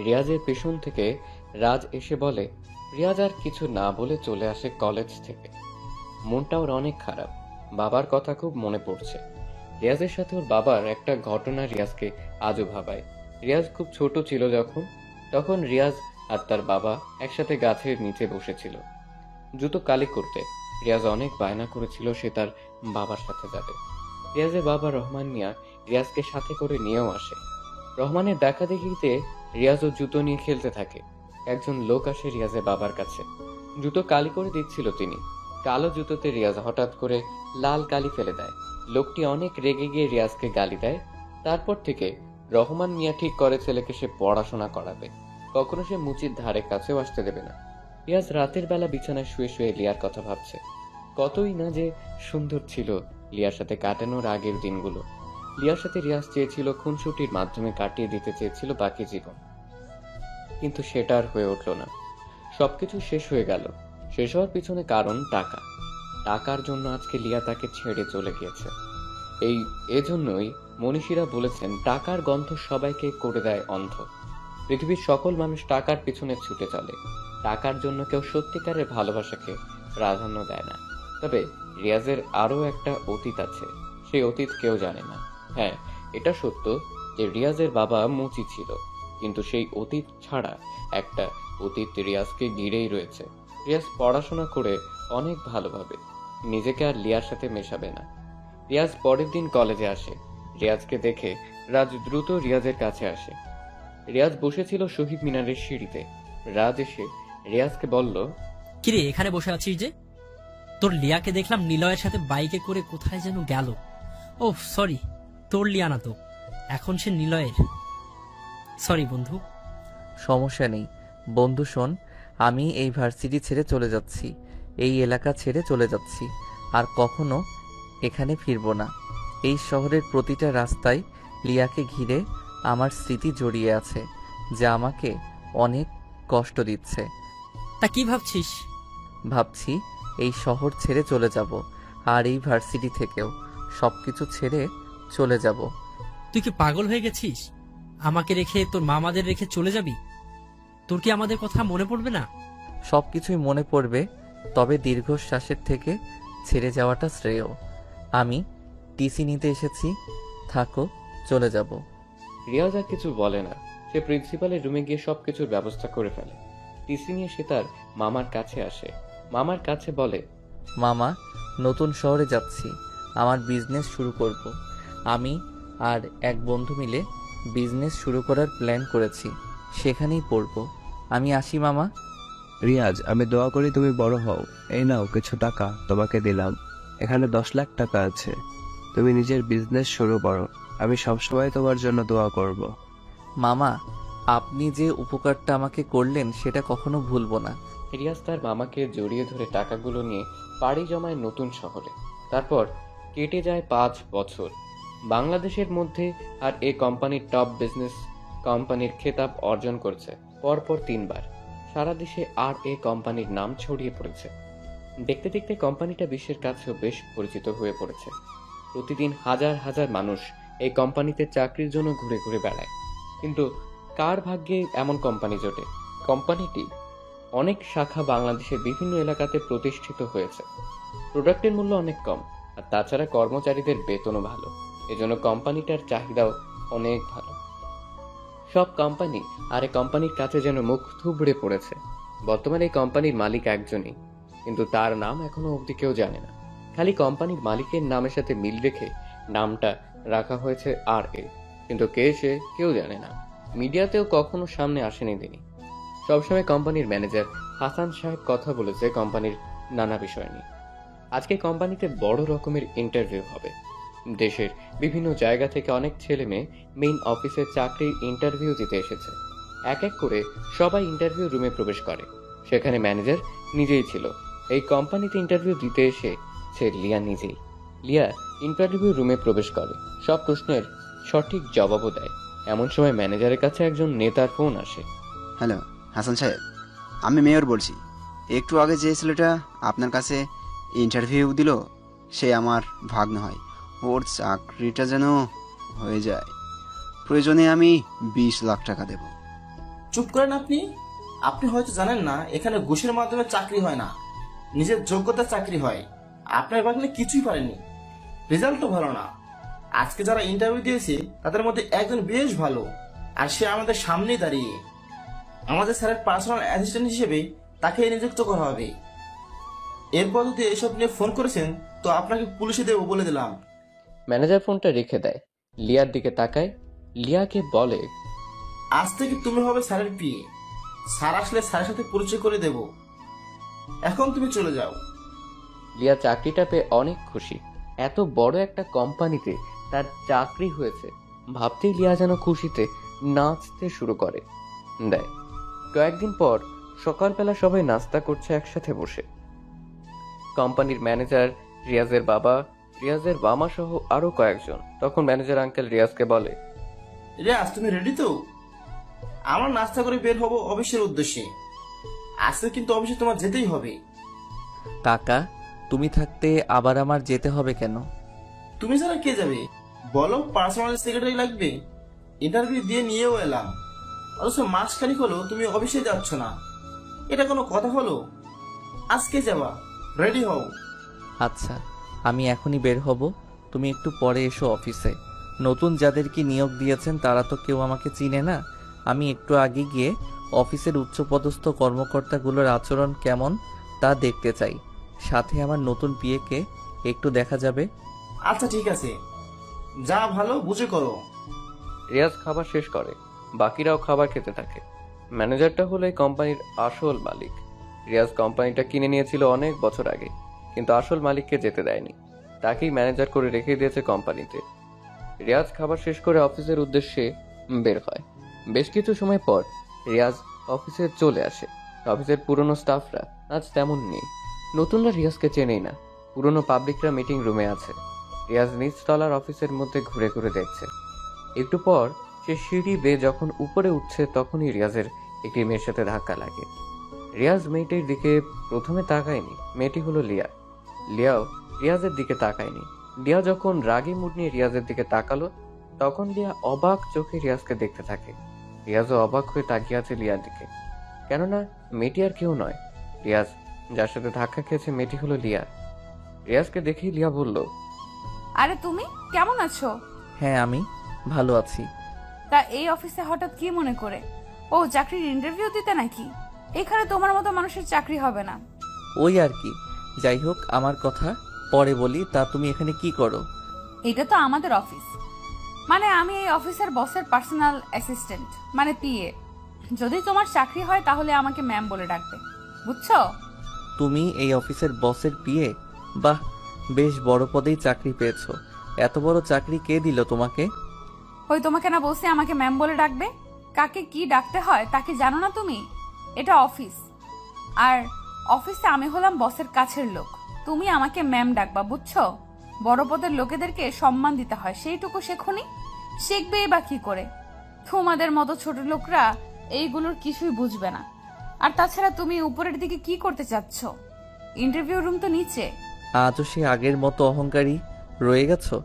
রিয়াজের পেছন থেকে রাজ এসে বলে। রিয়াজ আর কিছু না বলে চলে আসে কলেজ থেকে। মনটা ওর অনেক খারাপ, বাবার কথা খুব মনে পড়ছে। রিয়াজের সাথে ওর বাবার একটা ঘটনা রিয়াজকে আজও ভাবায়। রিয়াজ খুব ছোট ছিল তখন রিয়াজ আর তার বাবা একসাথে গাছের নিচে বসেছিল জুতো কালি করতে। রিয়াজ অনেক বায়না করেছিল সে তার বাবার সাথে যাবে। রিয়াজের বাবা রহমান মিয়া রিয়াজকে সাথে করে নিয়েও আসে। রহমানের দেখা দেখিতে রিয়াজও জুতো নিয়ে খেলতে থাকে। একজন লোক আসে রিয়াজের বাবার কাছে, জুতো কালি করে দিচ্ছিল তিনি। কালো জুতোতে রিয়াজ হঠাৎ করে লাল কালি ফেলে দেয়। লোকটি অনেক রেগে গিয়ে রিয়াজকে গালি দেয়। তারপর থেকে রহমান মিয়া ঠিক করে ছেলেকে সে পড়াশোনা করাবে, কখনো সে মুচির ধারে কাছেও আসতে দেবে না। রিয়াজ রাতের বেলা বিছানায় শুয়ে শুয়ে লিয়ার কথা ভাবছে। কতই না যে সুন্দর ছিল লিয়ার সাথে কাটানোর আগের দিনগুলো। লিয়ার সাথে রিয়াজ চেয়েছিল খুনসুটির মাধ্যমে কাটিয়ে দিতে চেয়েছিল বাকি জীবন, কিন্তু সেটা আর হয়ে উঠল না। সবকিছু শেষ হয়ে গেল। শেষ হওয়ার পিছনে কারণ টাকা। টাকার জন্য আজকে লিয়া তাকে ছেড়ে চলে গিয়েছে। এজন্যই মনীষীরা বলেছেন টাকার গন্ধ সবাইকে করে দেয় অন্ধ। পৃথিবীর সকল মানুষ টাকার পিছনে ছুটে চলে, টাকার জন্য কেউ সত্যিকারের ভালোবাসাকে প্রাধান্য দেয় না। তবে রিয়াজের আরো একটা অতীত আছে, সেই অতীত কেউ জানে না। হ্যাঁ, এটা সত্য যে রিয়াজের বাবা মুচি ছিল, কিন্তু সেই অতীত ছাড়া একটা অতীত রিয়াজকে ঘিরেই রয়েছে। রিয়াজ পড়াশোনা করে অনেক ভালোভাবে নিজেকে আর লিয়ার সাথে মেশাবে না। রিয়াজ পরের দিন কলেজে আসে। রিয়াজকে দেখে রাজ দ্রুত রিয়াজের কাছে আসে। রিয়াজ বসেছিল শহীদ মিনারের সিঁড়িতে। রাজ এসে রিয়াজকে বলল, কিরে এখানে বসে আছিস যে? তোর লিয়াকে দেখলাম নিলয়ের সাথে বাইকে করে কোথায় যেন গেল। ও সরি, তোর লিয়া না তো, এখন সে নিলয়ের। সরি বন্ধু। সমস্যা নেই বন্ধু, শোন, আমি এই ভার্সিটি ছেড়ে চলে যাচ্ছি, এই এলাকা ছেড়ে চলে যাচ্ছি, আর কখনো এখানে ফিরবো না। এই শহরের প্রতিটা রাস্তায় লিয়াকে ঘিরে আমার স্মৃতি জড়িয়ে আছে, যা আমাকে অনেক কষ্ট দিচ্ছে। তা কি ভাবছিস? ভাবছি এই শহর ছেড়ে চলে যাব, আর এই ভার্সিটি থেকেও সবকিছু ছেড়ে চলে যাব। তুই কি পাগল হয়ে গেছিস? আমাকে রেখে, তোর মামাদের রেখে চলে যাবি? তোর কি আমাদের কথা মনে পড়বে না? সবকিছুই মনে পড়বে, তবে দীর্ঘশ্বাসের থেকে ছেড়ে যাওয়াটা শ্রেয়। আমি টিসি নিতে এসেছি, থাকো, চলে যাব। রিয়াজ আর কিছু বলে না। সে প্রিন্সিপালের রুমে গিয়ে সবকিছুর ব্যবস্থা করে ফেলে। টিসি নিয়ে সে তার মামার কাছে আসে। মামার কাছে বলে, মামা, নতুন শহরে যাচ্ছি, আমার বিজনেস শুরু করব। আমি আর এক বন্ধু মিলে বিজনেস শুরু করার প্ল্যান করেছি, সেখানেই পড়ব। আমি আসি মামা। রিয়াজ, আমি দোয়া করি তুমি বড় হও। এই নাও কিছু টাকা তোমাকে দিলাম, এখানে 10 লাখ টাকা আছে। তুমি নিজের বিজনেস শুরু করো, আমি সবসময় তোমার জন্য দোয়া করব। মামা, আপনি যে উপকারটা আমাকে করলেন সেটা কখনো ভুলবো না। রিয়াজ তার মামাকে জড়িয়ে ধরে টাকাগুলো নিয়ে পাড়ি জমায় নতুন শহরে। তারপর কেটে যায় 5 বছর। বাংলাদেশের মধ্যে আর এ কোম্পানির টপ বিজনেস কোম্পানির খেতাব অর্জন করছে পরপর 3 বার। সারা দেশে আর এ কোম্পানির নাম ছড়িয়ে পড়েছে। দেখতে দেখতে কোম্পানিটা বিশ্বের কাছেও বেশ পরিচিত হয়ে পড়েছে। প্রতিদিন হাজার হাজার মানুষ এই কোম্পানিতে চাকরির জন্য ঘুরে ঘুরে বেড়ায়। কিন্তু কার ভাগ্যে এমন কোম্পানি জোটে? কোম্পানিটি অনেক শাখা বাংলাদেশের বিভিন্ন এলাকাতে প্রতিষ্ঠিত হয়েছে। প্রোডাক্টের মূল্য অনেক কম, আর তাছাড়া কর্মচারীদের বেতনও ভালো। এজন্য কোম্পানিটার চাহিদাও অনেক ভালো। সব কোম্পানি আর এই কোম্পানির কাছে যেন মুখ থুবড়ে পড়েছে। বর্তমানে এই কোম্পানির মালিক একজনই, কিন্তু তার নাম এখনো অবধি কেউ জানে না। খালি কোম্পানির মালিকের নামের সাথে মিল রেখে নামটা রাখা হয়েছে আর এ, কিন্তু কে সে কেউ জানে না। মিডিয়াতেও কখনো সামনে আসেনি তিনি। সবসময় কোম্পানির ম্যানেজার হাসান সাহেব কথা বলেছে কোম্পানির নানা বিষয় নিয়ে। আজকে কোম্পানিতে বড় রকমের ইন্টারভিউ হবে। দেশের বিভিন্ন জায়গা থেকে অনেক ছেলে মেয়ে মেইন অফিসে চাকরির ইন্টারভিউ দিতে এসেছে। এক এক করে সবাই ইন্টারভিউ রুমে প্রবেশ করে। সেখানে ম্যানেজার নিজেই ছিল। এই কোম্পানিতে ইন্টারভিউ দিতে এসে সে লিয়া নিজেই। লিয়া ইন্টারভিউ রুমে প্রবেশ করে, সব প্রশ্নের সঠিক জবাবও দেয়। এমন সময় ম্যানেজারের কাছে একজন নেতার ফোন আসে। হ্যালো হাসান সাহেব, আমি মেয়র বলছি। একটু আগে যে ছেলেটা আপনার কাছে ইন্টারভিউ দিল সে আমার ভাগ্নে হয়। ওর চাকরিটা যেন হয়ে যায়, প্রয়োজনে আমি 20 লাখ টাকা দেব। চুপ করেন আপনি। আপনি হয়তো জানেন না এখানে ঘুষের মাধ্যমে চাকরি হয় না, নিজের যোগ্যতার চাকরি হয়। আপনার ভাগ্নে কিছুই পারেনি, রেজাল্টও ভালো না। আজকে যারা ইন্টারভিউ দিয়েছে তাদের মধ্যে একজন বেশ ভালো, আর সে আমাদের সামনেই দাঁড়িয়ে। আমাদের স্যারের পার্সোনাল অ্যাসিস্ট্যান্ট হিসেবে তাকে নিযুক্ত করা হবে। এরপর যদি এসব নিয়ে ফোন করেছেন তো আপনাকে পুলিশে দেবো বলে দিলাম। ম্যানেজার ফোনটা রেখে দেয়, লিয়ার দিকে তাকায়, লিয়াকে বলে, আজ থেকে তুমি হবে স্যারের পিএ। স্যার আসলে স্যারের সাথে পরিচয় করে দেব। এখন তুমি চলে যাও। লিয়া চাকরিটা পেয়ে অনেক খুশি। এত বড় একটা কোম্পানিতে তার চাকরি হয়েছে ভাবতেই লিয়া যেন খুশিতে নাচতে শুরু করে দেয়। কয়েকদিন পর সকালবেলা সবাই নাস্তা করছে একসাথে বসে। কোম্পানির ম্যানেজার, রিয়াজের বাবা, রিয়াজের মামা সহ আরো কয়েকজন। তখন ম্যানেজার আঙ্কেল রিয়াজকে বলে, রিয়াজ তুমি রেডি তো? আমরা নাস্তা করে বের হবো অফিসের উদ্দেশ্যে। আজকে কিন্তু অফিসে তোমার যেতেই হবে। কাকা, তুমি থাকতে আবার আমার যেতে হবে কেন? তুমি ছাড়া কে যাবে বলো? পার্সোনাল সেক্রেটারি লাগবে। ইন্টারভিউ দিয়ে নিয়েও এলাম, অথচ মাসখানিক হলো তুমি অফিসে যাচ্ছ না। এটা কোনো কথা হলো? আজকে যাবা, রেডি হও। আচ্ছা, আমি এখনই বের হব, তুমি একটু পরে এসো অফিসে। নতুন যাদেরকে নিয়োগ দিয়েছেন তারা তো কেউ আমাকে চিনে না। আমি একটু আগে গিয়ে অফিসের উচ্চপদস্থ কর্মকর্তাগুলোর আচরণ কেমন তা দেখতে চাই। সাথে আমার নতুন পিএকে একটু দেখা যাবে। আচ্ছা ঠিক আছে, যা ভালো বুঝে করো। রিয়াজ খাবার শেষ করে, বাকিরাও খাবার খেতে থাকে। ম্যানেজারটা হলো এই কোম্পানির আসল মালিক। রিয়াজ কোম্পানিটা কিনে নিয়েছিল অনেক বছর আগে, কিন্তু আসল মালিককে যেতে দেয়নি, তাকেই ম্যানেজার করে রেখে দিয়েছে কোম্পানিতে। রিয়াজ খাবার শেষ করে অফিসের উদ্দেশ্যে বের হয়। বেশ কিছু সময় পর রিয়াজ অফিসে চলে আসে। অফিসের পুরনো স্টাফরা আজ তেমন নেই। নতুনরা রিয়াজকে চেনেই না। পুরনো পাবলিকরা মিটিং রুমে আছে। রিয়াজ নিচতলার অফিসের মধ্যে ঘুরে ঘুরে দেখছে। একটু পর সে সিঁড়ি বেয়ে যখন উপরে উঠছে তখনই রিয়াজের একটি মেয়ের সাথে ধাক্কা লাগে। রিয়াজ মেয়েটির দিকে প্রথমে তাকায়নি। মেয়েটি হলো লিয়া। লিয়াও রিয়াজের দিকে তাকায়নি। লিয়া যখন রাগী মুড নিয়ে রিয়াজের দিকে তাকালো তখন লিয়া অবাক চোখে রিয়াজকে দেখতে থাকে। রিয়াজও অবাক হয়ে তাকিয়ে আছে লিয়ার দিকে, কেননা মেয়েটি আর কেউ নয়, রিয়াজ। যার সাথে ধাক্কা খেয়েছে মেয়েটি হলো লিয়া। রিয়াজকে দেখেই লিয়া বলল, আরে তুমি কেমন আছো? হ্যাঁ, আমি ভালো আছি। তা এই অফিসে হঠাৎ কি মনে করে? ও চাকরির ইন্টারভিউ দিতে নাকি? এখানে তোমার মতো মানুষের চাকরি হবে না। ওই আর কি। যাই হোক, আমার কথা পরে বলি। তা তুমি এখানে কি করো? এটা তো আমাদের অফিস, মানে আমি এই অফিসের বসের পার্সোনাল অ্যাসিস্ট্যান্ট, মানে পিএ। যদি তোমার চাকরি হয় তাহলে আমাকে ম্যাম বলে ডাকবে, বুঝছো? তুমি এই অফিসের বসের পিএ? বাহ, বেশ বড় পদেই চাকরি পেয়েছো। এত বড় চাকরি কে দিল তোমাকে? ওই তোমাকে না বলছি আমাকে ম্যাম বলে ডাকবে? কাকে কি ডাকতে হয় তাকে জানো না তুমি? এটা অফিস, আর অফিসে আমি হলাম বসের কাছের লোক। তুমি আমাকে ম্যাম ডাকবা, বুঝছো? বড় পদের লোকেদেরকে সম্মান দিতে হয়, সেইটুকু শেখনি? শিখবেই বা কি করে? তোমাদের মতো ছোট লোকরা এইগুলোর কিছুই বুঝবে না। আর তাছাড়া তুমি উপরের দিকে কি করতে চাচ্ছ? ইন্টারভিউ রুম তো নিচে। আজও সে আগের মতো অহংকারী রয়ে গেছো?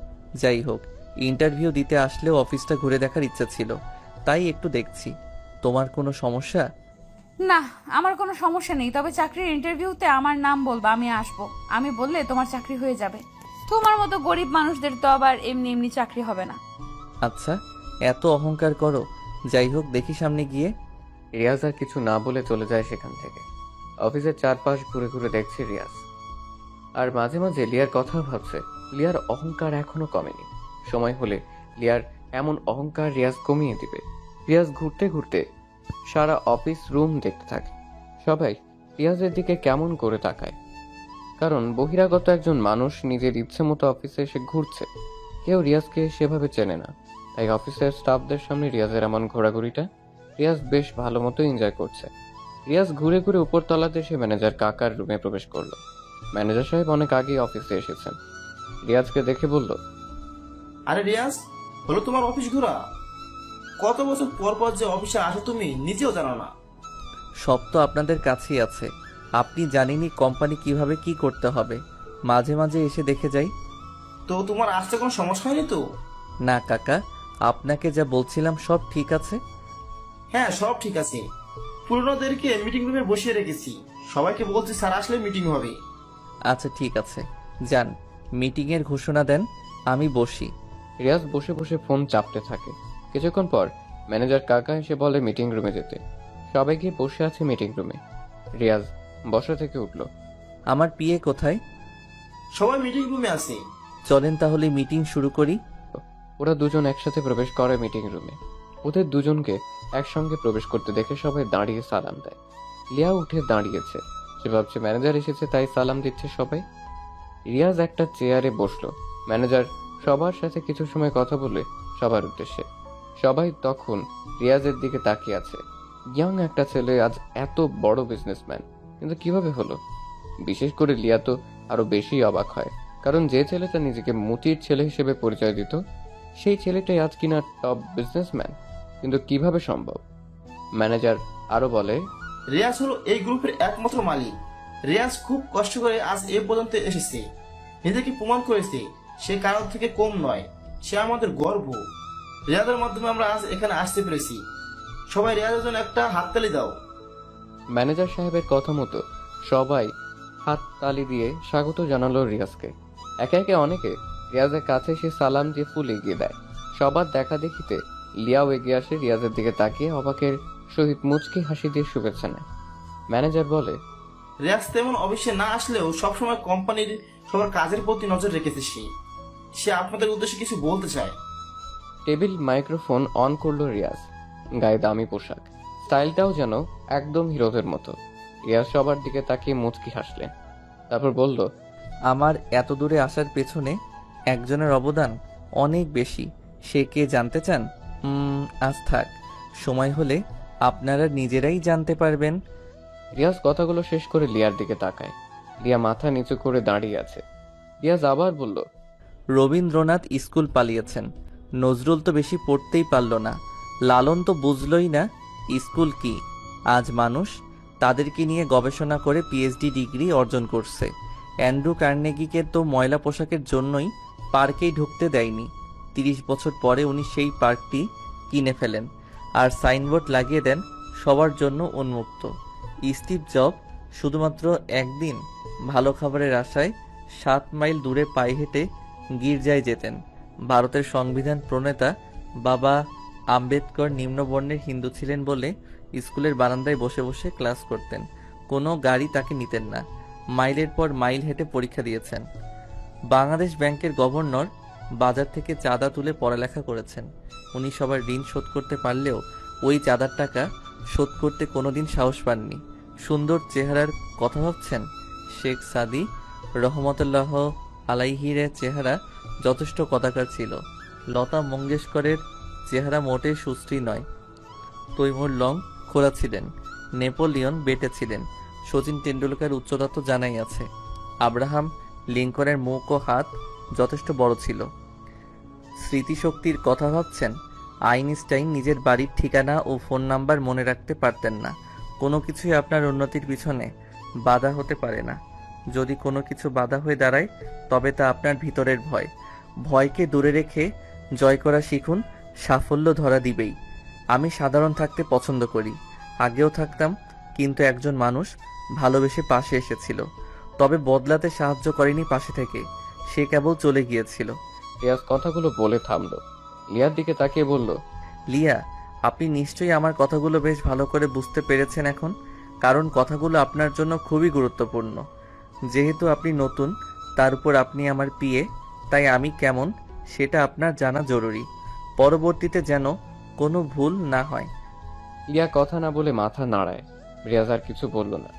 যাই হোক, ইন্টারভিউ দিতে আসলেও অফিসটা ঘুরে দেখার ইচ্ছা ছিল, তাই একটু দেখছি। তোমার কোনো সমস্যা? না, আমার কোনো সমস্যা নেই, তবে চাকরির ইন্টারভিউতে আমার নাম বলবা, আমি আসবো। আমি বললে তোমার চাকরি হয়ে যাবে। তোমার মতো গরিব মানুষদের তো আবার এমনি এমনি চাকরি হবে না। আচ্ছা, এত অহংকার করো। যাই হোক, দেখি সামনে গিয়ে। রিয়াজ আর কিছু না বলে চলে যায় সেখান থেকে। অফিসের চারপাশ ঘুরে ঘুরে দেখছে রিয়াজ, আর মাঝে মাঝে লিয়ার কথা ভাবছে। লিয়ার অহংকার এখনো কমেনি। সময় হলে লিয়ার এমন অহংকার রিয়াজ কমিয়ে দিবে। রিয়াজ ঘুরতে ঘুরতে সারা অফিস রুম দেখতে থাকে। সবাই রিয়াজের দিকে কেমন করে তাকায়, কারণ বহিরাগত একজন মানুষ নিজের ইচ্ছে মতো অফিসে এসে ঘুরছে। কেউ রিয়াজকে সেভাবে চেনে না, তাই অফিসের স্টাফদের সামনে রিয়াজের এমন ঘোরাঘুরিটা রিয়াজ বেশ ভালো মতো এনজয় করছে। রিয়াজ ঘুরে ঘুরে উপর তলাতে এসে ম্যানেজার কাকার রুমে প্রবেশ করলো। ম্যানেজার সাহেব অনেক আগেই অফিসে এসেছেন। রিয়াজকে দেখে বলল, আরে রিয়াজ, হলো তোমার অফিস ঘোরা? কত বছর পর পর যে অফিসে আসো তুমি নিজেও জানো না। সব তো আপনাদের কাছেই আছে। আপনি জানেনই কোম্পানি কিভাবে কি করতে হবে। মাঝে মাঝে এসে দেখে যাই। তো তোমার আসতে কোনো সমস্যা হয়নি তো? না কাকা, আপনাকে যা বলছিলাম সব ঠিক আছে। হ্যাঁ, সব ঠিক আছে। পুরনোদেরকে মিটিং রুমে বসিয়ে রেখেছি, সবাইকে বলছি স্যার আসলে মিটিং হবে। আচ্ছা ঠিক আছে, যান মিটিংয়ের ঘোষণা দেন, আমি বসি। রিয়াজ বসে বসে ফোন চাপতে থাকে। কিছুক্ষণ পর ম্যানেজার কাকা এসে বলে মিটিং রুমে যেতে। সবাই গিয়ে বসে আছে মিটিং রুমে। রিয়াজ বসা থেকে উঠল। আমার পিএ কোথায়? সবাই মিটিং রুমে আছে। চলেন তাহলে মিটিং শুরু করি। ওরা দুজন একসাথে প্রবেশ করে মিটিং রুমে। ওদের দুজনকে একসঙ্গে প্রবেশ করতে দেখে সবাই দাঁড়িয়ে সালাম দেয়। লিয়া উঠে দাঁড়িয়েছে। সে ভাবছে ম্যানেজার এসেছে তাই সালাম দিচ্ছে সবাই। রিয়াজ একটা চেয়ারে বসলো। ম্যানেজার সবার সাথে কিছু সময় কথা বলে সবার উদ্দেশ্যে। সবাই তখন রিয়াজের দিকে তাকিয়ে আছে। ইয়াং একটা ছেলে আজ এত বড় বিজনেসম্যান, কিন্তু কিভাবে হলো? বিশেষ করে লিয়া তো আরো বেশি অবাক হয়, কারণ যে ছেলেটা নিজেকে মুচির ছেলে হিসেবে পরিচয় দিত সেই ছেলেটাই আজ কিনা টপ বিজনেসম্যান। কিন্তু কিভাবে সম্ভব? ম্যানেজার আরো বলে, রিয়াজ হলো এই গ্রুপের একমাত্র মালিক। রিয়াজ খুব কষ্ট করে আজ এ পর্যন্ত এসেছে, নিজেকে প্রমাণ করেছে। সে কারোর থেকে কম নয়, সে আমাদের গর্ব। রিয়াজের মাধ্যমে আমরা আজ এখানে আসতে পেরেছি। সবাই রিয়াজের জন্য একটা হাততালি দাও। ম্যানেজার সাহেবের কথা মতো সবাই হাত তালি দিয়ে স্বাগত জানালো রিয়াজকে। একে একে অনেকে রিয়াজের কাছে এসে সালাম দিয়ে ফুল এগিয়ে দেয়। সবার দেখা দেখিতে লিয়াও এগিয়ে আসে রিয়াজের দিকে তাকিয়ে অবাকের সহিত মুচকি হাসি দিয়ে শুভেচ্ছা নেয়। ম্যানেজার বলে, রিয়াজ তেমন অফিসে না আসলেও সবসময় কোম্পানির সবার কাজের প্রতি নজর রেখেছে। সে আপনাদের উদ্দেশ্যে কিছু বলতে চায়। টেবিল মাইক্রোফোন অন করলো রিয়াজ। গায়ে দামি পোশাক, স্টাইলটাও যেন একদম হিরোদের মতো। রিয়াজ সবার দিকে তাকিয়ে মুচকি হাসলেন, তারপর বলল, আমার এত দূরে আসার পেছনে একজনের অবদান অনেক বেশি। সে কে জানতে চান? আজ থাক, সময় হলে আপনারা নিজেরাই জানতে পারবেন। রিয়াজ কথাগুলো শেষ করে লিয়ার দিকে তাকায়। লিয়া মাথা নিচু করে দাঁড়িয়ে আছে। রিয়াজ আবার বলল, রবীন্দ্রনাথ স্কুল পালিয়েছেন, নজরুল তো বেশি পড়তেই পারল না, লালন তো বুঝলই না স্কুল কি। আজ মানুষ তাদেরকে নিয়ে গবেষণা করে পিএইচডি ডিগ্রি অর্জন করছে। অ্যান্ড্রু কার্নেগিকে তো ময়লা পোশাকের জন্যই পার্কেই ঢুকতে দেয়নি। 30 বছর পরে উনি সেই পার্কটি কিনে ফেলেন আর সাইনবোর্ড লাগিয়ে দেন সবার জন্য উন্মুক্ত। স্টিভ জব শুধুমাত্র একদিন ভালো খাবারের আশায় 7 মাইল দূরে পায়ে হেঁটে গির্জায় যেতেন। ভারতের সংবিধান প্রণেতা বাবা আম্বেদকর নিম্নবর্ণের হিন্দু ছিলেন বলে স্কুলের বারান্দায় বসে বসে ক্লাস করতেন। কোনো গাড়ি তাকে নিতেন না। মাইলের পর মাইল হেঁটে পরীক্ষা দিয়েছেন। বাংলাদেশ ব্যাংকের গভর্নর বাজার থেকে চাঁদা তুলে পড়ালেখা করেছেন। উনি সবার ঋণ শোধ করতে পারলেও ওই চাঁদার টাকা শোধ করতে কোনোদিন সাহস পাননি। সুন্দর চেহারার কথা ভাবছেন? শেখ সাদি রহমতুল্লাহ আলাইহির চেহারা যথেষ্ট কদাকার ছিল। লতা মঙ্গেশকরের চেহারা মোটেই সুশ্রী নয়। তৈমুর লং খোলা ছিলেন, নেপোলিয়ন বেটে ছিলেন, শচীন টেন্ডুলকার উচ্চতা তো জানাই আছে। আব্রাহাম লিঙ্কনের মুখ ও হাত যথেষ্ট বড় ছিল। স্মৃতিশক্তির কথা ভাবছেন? আইনস্টাইন নিজের বাড়ির ঠিকানা ও ফোন নাম্বার মনে রাখতে পারতেন না। কোনো কিছুই আপনার উন্নতির পিছনে বাধা হতে পারে না। যদি কোনো কিছু বাধা হয়ে দাঁড়ায় তবে তা আপনার ভিতরের ভয়। ভয়কে দূরে রেখে জয় করা শিখুন, সাফল্য ধরা দিবেই। আমি সাধারণ থাকতে পছন্দ করি, আগেও থাকতাম, কিন্তু একজন মানুষ ভালোবেসে পাশে এসেছিল, তবে বদলাতে সাহায্য করেনি পাশে থেকে, সে কেবল চলে গিয়েছিল। রিয়াজ কথাগুলো বলে থামলো। লিয়ার দিকে তাকিয়ে বলল, লিয়া, আপনি নিশ্চয়ই আমার কথাগুলো বেশ ভালো করে বুঝতে পেরেছেন এখন, কারণ কথাগুলো আপনার জন্য খুবই গুরুত্বপূর্ণ। যেহেতু আপনি নতুন, তার উপর আপনি আমার পিএ, তাই আমি কেমন সেটা আপনার জানা জরুরি, পরবর্তীতে যেন কোনো ভুল না হয়। লিয়া কথা না বলে মাথা নাড়ায়। রিয়াজ আর কিছু বলল না।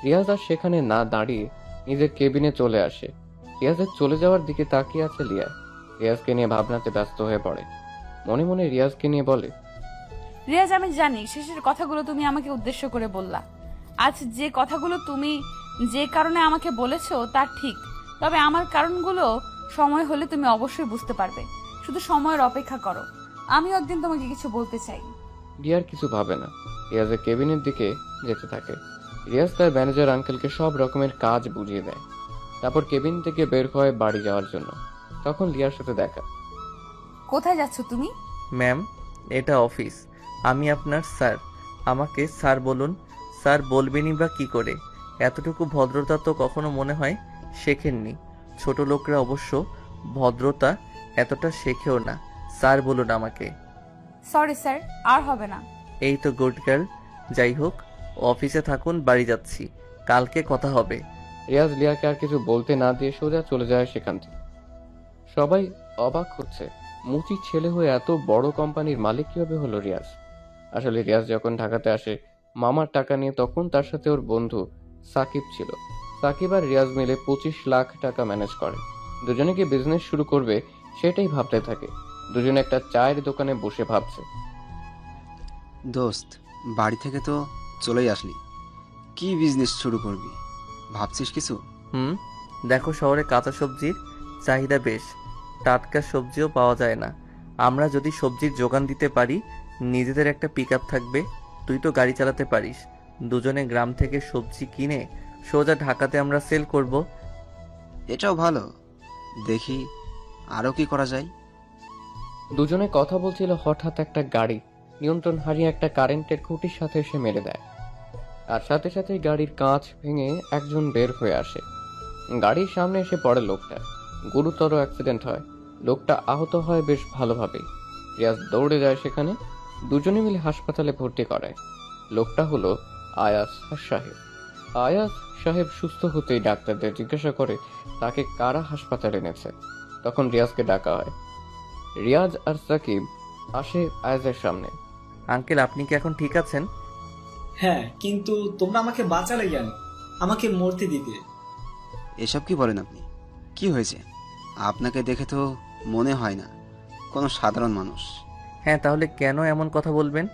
রিয়াজ আর সেখানে না দাঁড়িয়ে নিজের কেবিনে চলে আসে। রিয়াজের চলে যাওয়ার দিকে তাকিয়ে আছে লিয়া। রিয়াজকে নিয়ে ভাবনাতে ব্যস্ত হয়ে পড়ে। মনে মনে রিয়াজকে নিয়ে বলে, রিয়াজ, আমি জানি শেষের কথাগুলো তুমি আমাকে উদ্দেশ্য করে বললা। আজ যে কথাগুলো তুমি যে কারণে আমাকে বলেছো তা ঠিক, তবে আমার কারণগুলো সময় হলে তুমি অবশ্যই বুঝতে পারবে। শুধু সময়ের অপেক্ষা করো। আমিও একদিন তোমাকে কিছু বলতে চাই। রিয়ার কিছু ভাবে না, রিয়াজের কেবিনের দিকে যেতে থাকে। রিয়াজ তার ম্যানেজার আঙ্কেলকে সব রকমের কাজ বুঝিয়ে দেয়। তারপর কেবিন থেকে বের হয় বাড়ি যাওয়ার জন্য। তখন লিয়ার সাথে দেখা। কোথায় যাচ্ছ তুমি? ম্যাম, এটা অফিস, আমি আপনার স্যার, আমাকে স্যার বলুন। স্যার বলবেনই বা কি করে? এতটুকু ভদ্রতা তো কখনো মনে হয় শেখেননি। ছোট লোকরা অবশ্য ভদ্রতা এতটা শেখেও না। স্যার বলুন আমাকে। সরি স্যার, আর হবে না। এই তো গুড গার্ল। যাই হোক, অফিসে থাকুন, বাড়ি যাচ্ছি, কালকে কথা হবে। রিয়াজ লিয়াকে আর কিছু বলতে না দিয়ে সোজা চলে যায় সেখান থেকে। সবাই অবাক হচ্ছে, মুচি ছেলে হয়ে এত বড় কোম্পানির মালিক কিভাবে হলো রিয়াজ। আসলে রিয়াজ যখন ঢাকাতে আসে মামার টাকা নিয়ে, তখন তার সাথে ওর বন্ধু সাকিব ছিল। সাকিব আর রিয়াজ মিলে 25 লাখ টাকা ম্যানেজ করে। দুজনে কি বিজনেস শুরু করবে সেটাই ভাবতে থাকে। দুজনে একটা চায়ের দোকানে বসে ভাবছে। দোস্ত, বাড়ি থেকে তো চলেই আসলি, কি বিজনেস শুরু করবি ভাবছিস কিছু? দেখো, শহরে কাঁচা সবজির চাহিদা বেশ, টাটকা সবজিও পাওয়া যায় না। আমরা যদি সবজির যোগান দিতে পারি, নিজেদের একটা পিকআপ থাকবে, তুই তো গাড়ি চালাতে পারিস, দুজনে গ্রাম থেকে সবজি কিনে সোজা ঢাকাতে আমরা সেল করব। এটাও ভালো, দেখি আরো কি করা যায়। দুজনে কথা বলছিল, হঠাৎ একটা গাড়ি নিয়ন্ত্রণ হারিয়ে একটা কারেন্টের খুঁটির সাথে এসে মেরে দেয়। আর সাথে সাথে গাড়ির কাঁচ ভেঙে একজন বের হয়ে আসে। গাড়ির সামনে এসে পড়ে লোকটা। গুরুতর অ্যাক্সিডেন্ট হয়, লোকটা আহত হয় বেশ ভালোভাবেই। রিয়াজ দৌড়ে যায় সেখানে, দুজনে মিলে হাসপাতালে ভর্তি করায়। লোকটা হলো আয়াস সাহেব। আয়াস সাহেব সুস্থ হতেই ডাক্তারদের জিজ্ঞাসা করে তাকে কারা হাসপাতালে এনেছে। তখন রিয়াজকে ডাকা হয়। রিয়াজ আর সাকিব আসে আয়াজের সামনে। আঙ্কেল, আপনি কি এখন ঠিক আছেন? হ্যাঁ, কিন্তু তোমরা আমাকে বাঁচালে কেন? আমাকে মরতে দিতে। এসব কি বলেন আপনি? কি হয়েছে? আপনাকে দেখে তো মনে হয় না কোনো সাধারণ মানুষ। হ্যাঁ, তাহলে কেন এমন কথা বলবেন?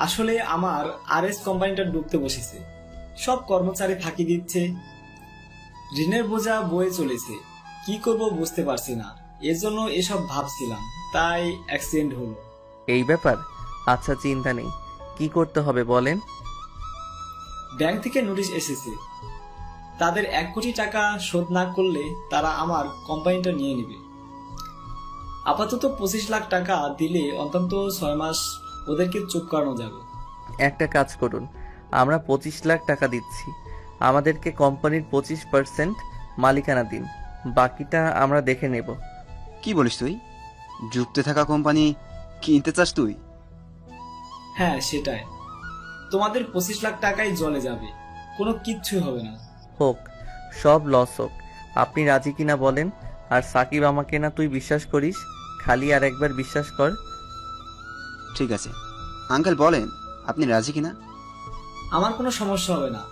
আসলে আমার আরএস কোম্পানিটা ডুবতে বসেছে। সব কর্মচারী ফাঁকি দিচ্ছে, ঋণের বোঝা বয়ে চলেছে। কি করব বুঝতে পারছি না, এর জন্য এসব ভাবছিলাম, তাই অ্যাক্সিডেন্ট হলো। এই ব্যাপার? আচ্ছা, চিন্তা নেই। কি করতে হবে বলেন? ব্যাংক থেকে নোটিশ এসেছে, তাদের 1 কোটি টাকা শোধ না করলে তারা আমার কোম্পানিটা নিয়ে নেবে। আপাতত 25 লাখ টাকা দিলে অন্তত 6 মাস ওদেরকে চুপ করানো যাবে। একটা কাজ করুন, আমরা 25 লাখ টাকা দিচ্ছি, আমাদেরকে কোম্পানির 25% মালিকানা দিন, বাকিটা আমরা দেখে নেব। কি বলিস তুই? যুক্তে থাকা কোম্পানি কিনতে চাস তুই? হ্যাঁ সেটাই, তোমাদের 25 লাখ টাকাই জলে যাবে, কোনো কিচ্ছু হবে না। হোক, সব লস হোক, আপনি রাজি কিনা বলেন। আর সাকিব, আমাকে না তুই বিশ্বাস করিস, খালি আর একবার বিশ্বাস কর। ঠিক আছে আঙ্কেল, বলেন আপনি রাজি কিনা। আমার কোনো সমস্যা হবে না,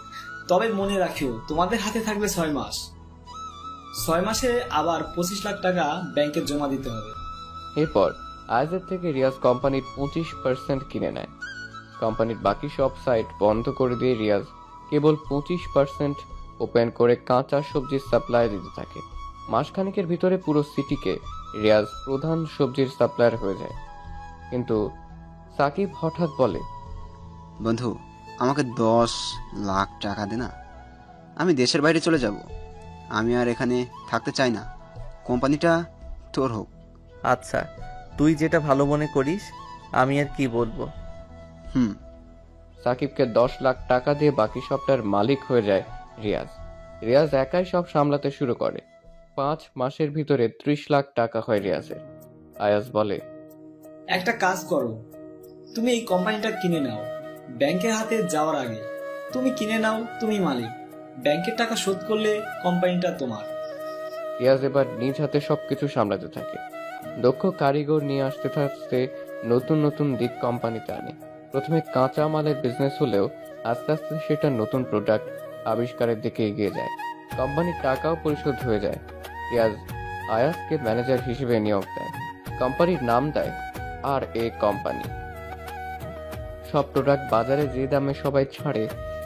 তবে মনে রাখিও তোমাদের হাতে থাকবে 6 মাস। 6 মাসে আবার 25 লাখ টাকা ব্যাংকে জমা দিতে হবে। এরপর আয়াজের থেকে রিয়াজ কোম্পানির 25% কিনে নেয়। কোম্পানির বাকি সব সাইট বন্ধ করে দিয়ে রিয়াজ কেবল 25% ওপেন করে কাঁচা সবজির সাপ্লাই দিতে থাকে। মাসখানেকের ভিতরে পুরো সিটিকে রিয়াজ প্রধান সবজির সাপ্লায়ার হয়ে যায়। কিন্তু সাকিব হঠাৎ বলে, বন্ধু আমাকে 10 লাখ টাকা দে না, আমি দেশের বাইরে চলে যাব। আমি আর এখানে থাকতে চাই না, কোম্পানিটা তোর হোক। আচ্ছা, তুই যেটা ভালো মনে করিস, আমি আর কি বলবো। সাকিবকে 10 লাখ টাকা দিয়ে বাকি সবটার মালিক হয়ে যায় রিয়াজ। রিয়াজ একাই সব সামলাতে শুরু করে। 5 মাসের ভিতরে 30 লাখ টাকা হয় রিয়াজের। আয়াজ বলে, একটা কাজ করো, তুমি এই কোম্পানিটা কিনে নাও, ব্যাংকের হাতে যাওয়ার আগে তুমি কিনে নাও, তুমি মালিক, ব্যাংকের টাকা শোধ করলে কোম্পানিটা তোমার। রিয়াজ এবার নিজ হাতে সবকিছু সামলাতে থাকে। দক্ষ কারিগর নিয়ে আসতে থাকতে নতুন নতুন দিক কোম্পানিতে আনে। প্রথমে কাঁচা মালের বিজনেস হলেও আস্তে আস্তে সেটা নতুন প্রোডাক্ট আবিষ্কারের দিকে এগিয়ে যায়। কোম্পানির টাকাও পরিশোধ হয়ে যায়। রিয়াজ আয়াজকে ম্যানেজার হিসেবে নিয়োগ দেয়। কোম্পানির নাম দেয় আর এ কোম্পানি। সব প্রোডাক্ট বাজারে যে দামে সবাই ছাড়ে,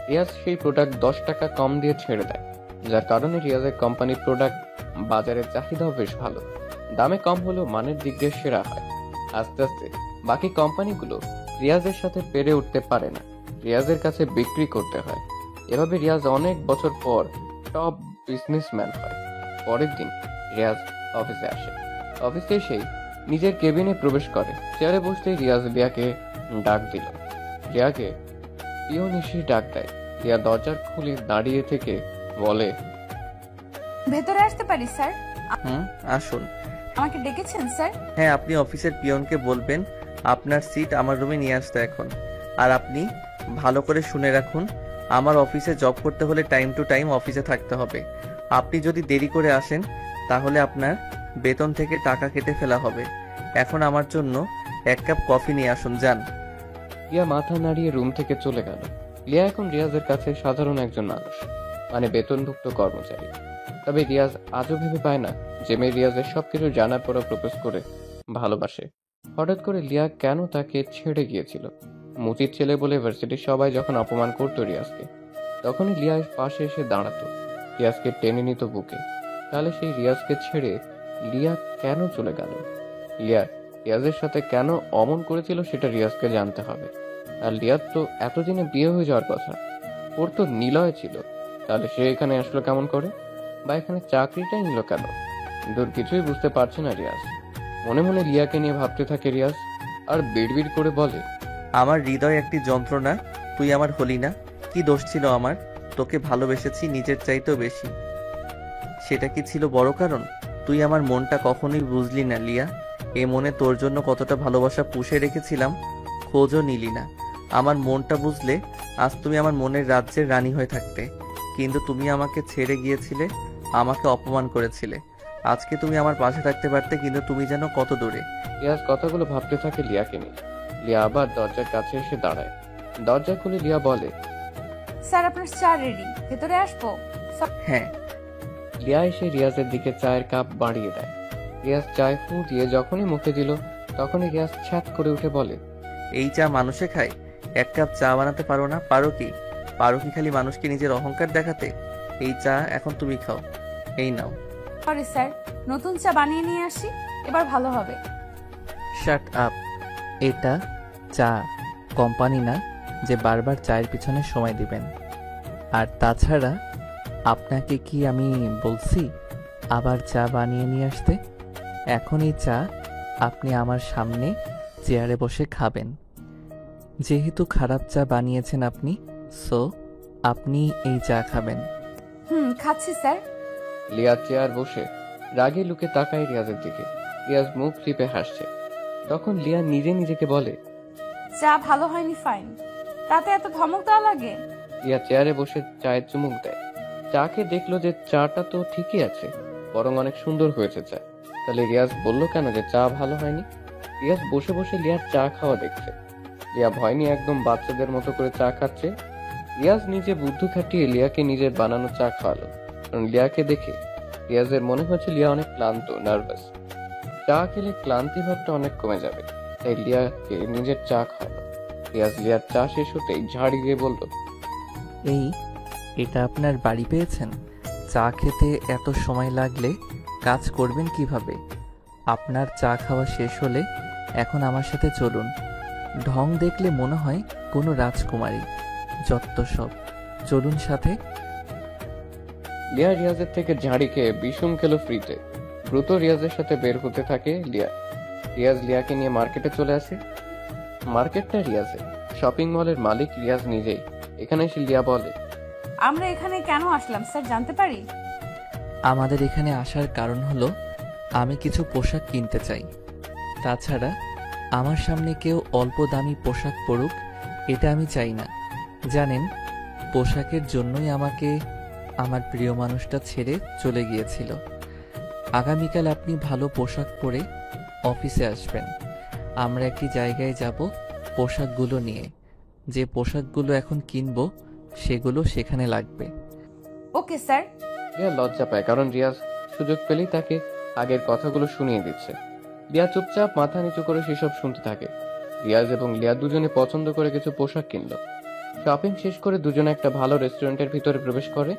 রিয়াজ সেই প্রোডাক্ট 10 টাকা কম দিয়ে ছেড়ে দেয়, যার কারণে রিয়াজের কোম্পানির প্রোডাক্ট বাজারের চাহিদাও বেশ ভালো। দামে কম হলেও মানের দিক দিয়ে সেরা হয়। আস্তে আস্তে বাকি কোম্পানিগুলো রিয়াজের সাথে পেরে উঠতে পারে না, রিয়াজের কাছে বিক্রি করতে হয়। এভাবে রিয়াজ অনেক বছর পর টপ বিজনেসম্যান হয়। পরের দিন রিয়াজ অফিসে আসে। অফিসে এসেই নিজের কেবিনে প্রবেশ করে। চেয়ারে বসতেই রিয়াজ লিয়াকে ডাক দিল। লিয়াকে পিয়ন এসে ডাক দেয়। লিয়া দরজার খুলে দাঁড়িয়ে থেকে বলে, ভেতরে আসতে পারি স্যার? আসুন। আমাকে ডেকেছেন স্যার? হ্যাঁ, আপনি অফিসের পিয়নকে বলবেন আপনার সিট আমার রুমে নিয়ে আসতে এখন। আর আপনি ভালো করে শুনে রাখুন, আমার অফিসে জব করতে হলে টাইম টু টাইম অফিসে থাকতে হবে। আপনি যদি দেরি করে আসেন তাহলে আপনার বেতন থেকে টাকা কেটে ফেলা হবে। এখন আমার জন্য 1 কাপ কফি নিয়ে আসুন, যান। লিয়া মাথা নাড়িয়ে রুম থেকে চলে গেল। লিয়া এখন রিয়াজের কাছে সাধারণ একজন মানুষ, মানে বেতনভুক্ত কর্মচারী। তবে রিয়াজ আজও ভেবে পায় না যে মেয়ে রিয়াজের সবকিছু জানার পরও প্রপোজ করে ভালোবাসে। হঠাৎ করে লিয়া কেন তাকে ছেড়ে গিয়েছিল? মুচির ছেলে বলে ভার্সিটির সবাই যখন অপমান করতো রিয়াজকে, তখনই লিয়ার পাশে এসে দাঁড়াতো, রিয়াজকে টেনে নিত বুকে। তাহলে সেই রিয়াজকে ছেড়ে লিয়া কেন চলে গেল? লিয়া রিয়াজের সাথে কেন অমন করেছিল সেটা রিয়াজকে জানতে হবে। আর লিয়ার তো এতদিনে বিয়ে হয়ে যাওয়ার কথা, ওর তো নিলয় ছিল, তাহলে সে এখানে আসলো কেমন করে? বা এখানে চাকরিটাই নিল কেন? দূর কিছুই বুঝতে পারছে না রিয়াজ। মনে মনে লিয়াকে নিয়ে ভাবতে থাকে রিয়াজ, আর বিড়বিড় করে বলে, আমার হৃদয় একটি যন্ত্রণা, তুই আমার হলি না। কি দোষ ছিল আমার? তোকে ভালোবেসেছি নিজের চাইতেও বেশি। সেটা কি ছিল বড় কারণ? তুই আমার মনটা কখনোই বুঝলি না লিয়া। এ মনে তোর জন্য কতটা ভালোবাসা পুষে রেখেছিলাম, খোঁজও নিলি না। আমার মনটা বুঝলে আজ তুমি আমার মনের রাজ্যের রানী হয়ে থাকতে। কিন্তু তুমি আমাকে ছেড়ে গিয়েছিলে, আমাকে অপমান করেছিলে। আজকে তুমি আমার পাশে থাকতে পারতে, কিন্তু তুমি যেন কত দূরে। রিয়াজ কথাগুলো ভাবতে থাকে লিয়াকে নিয়ে। লিয়া আবার দরজার কাছে এসে দাঁড়ায়। দরজা খুলে লিয়া বলে, স্যার আপনার চা রেডি, ভেতরে আসবো? হ্যাঁ। লিয়া এসে রিয়াজের দিকে চায়ের কাপ বাড়িয়ে দেয়। রিয়াজ চায় ফু দিয়ে যখনই মুখে দিল, তখনই রিয়াজ ছ্যাত করে উঠে বলে, এই চা মানুষে খায়? 1 কাপ চা বানাতে পারো না? পারো কি খালি মানুষকে নিজের অহংকার দেখাতে? এই চা এখন তুমি খাও, এই নাও। সরি স্যার, নতুন চা বানিয়ে নিয়ে আসি, এবার ভালো হবে। Shut up. এটা চা কোম্পানি না যে বারবার চায়ের পিছনে সময় দিবেন। আর তাছাড়া আপনাকে কি আমি বলছি আবার চা বানিয়ে নিয়ে আসতে? এখন এই চা আপনি আমার সামনে চেয়ারে বসে খাবেন। যেহেতু খারাপ চা বানিয়েছেন আপনি, সো আপনি এই চা খাবেন। খাচ্ছি স্যার। লিয়া চেয়ার বসে রাগে লুকে তাকায় রিয়াজের দিকে। রিয়াজ মুখ টিপে হাসছে। তখন লিয়া নিজে নিজেকে বলে, চা ভালো হয়নি ফাইন, তাতে এত ধমক দেওয়া লাগে? রিয়া চেয়ারে বসে চায়ের চুমুক দেয়। চা খেয়ে দেখলো যে চাটা তো ঠিকই আছে, বরং অনেক সুন্দর হয়েছে চা। তাহলে রিয়াজ বলল কেন যে চা ভালো হয়নি? রিয়াজ বসে বসে লিয়ার চা খাওয়া দেখছে। লিয়া ভয় নিয়ে একদম বাচ্চাদের মতো করে চা খাচ্ছে। রিয়াজ নিজে বুদ্ধি খাটিয়ে লিয়াকে নিজের বানানো চা খাওয়ালো। কারণ লিয়াকে দেখে রিয়াজের মনে হচ্ছে লিয়া অনেক ক্লান্ত, নার্ভাস। চা খেলে ক্লান্তি ভাবটা অনেক কমে যাবে, তাই লিয়াকে নিজের চা খাওয়ালো। রিয়াজ লিয়ার চা শেষ হতেই ঝাড়ি দিয়ে বলল, এটা আপনার বাড়ি পেয়েছেন? চা খেতে এত সময় লাগলে কাজ করবেন কিভাবে? আপনার চা খাওয়া শেষ হলে এখন আমার সাথে চলুন। ঢং দেখলে মনে হয় কোনো রাজকুমারী, যত সব। চলুন সাথে। লিয়া রিয়াজের থেকে ঝাড়ি খেয়ে বিষম খেলো ফ্রিতে। দ্রুত রিয়াজের সাথে বের হতে থাকে লিয়া। রিয়াজ লিয়াকে নিয়ে মার্কেটে চলে আসে। মার্কেটটা রিয়াজের, শপিং মলের মালিক রিয়াজ নিজেই। এখানে এসে লিয়া বলে, আমরা এখানে কেন আসলাম স্যার, জানতে পারি? আমাদের এখানে আসার কারণ হলো আমি কিছু পোশাক কিনতে চাই। তাছাড়া আমার সামনে কেউ অল্প দামি পোশাক পরুক, এটা আমি চাই না। জানেন, পোশাকের জন্যই আমাকে আমার প্রিয় মানুষটা ছেড়ে চলে গিয়েছিল। আগামীকাল আপনি ভালো পোশাক পরে অফিসে আসবেন। আমরা একটি জায়গায় যাব পোশাকগুলো নিয়ে। যে পোশাকগুলো এখন কিনবো সেগুলো সেখানে লাগবে। Okay sir. লিয়া লজ্জা পায়, কারণ রিয়াজ সুযোগ পেলেই তাকে আগের কথাগুলো শুনিয়ে দিচ্ছে। লিয়া চুপচাপ মাথা নিচু করে সেসব শুনতে থাকে। রিয়াজ এবং লিয়া দুজনে পছন্দ করে কিছু পোশাক কিনলো। শপিং শেষ করে দুজনে একটা ভালো রেস্টুরেন্টের ভিতরে প্রবেশ করে।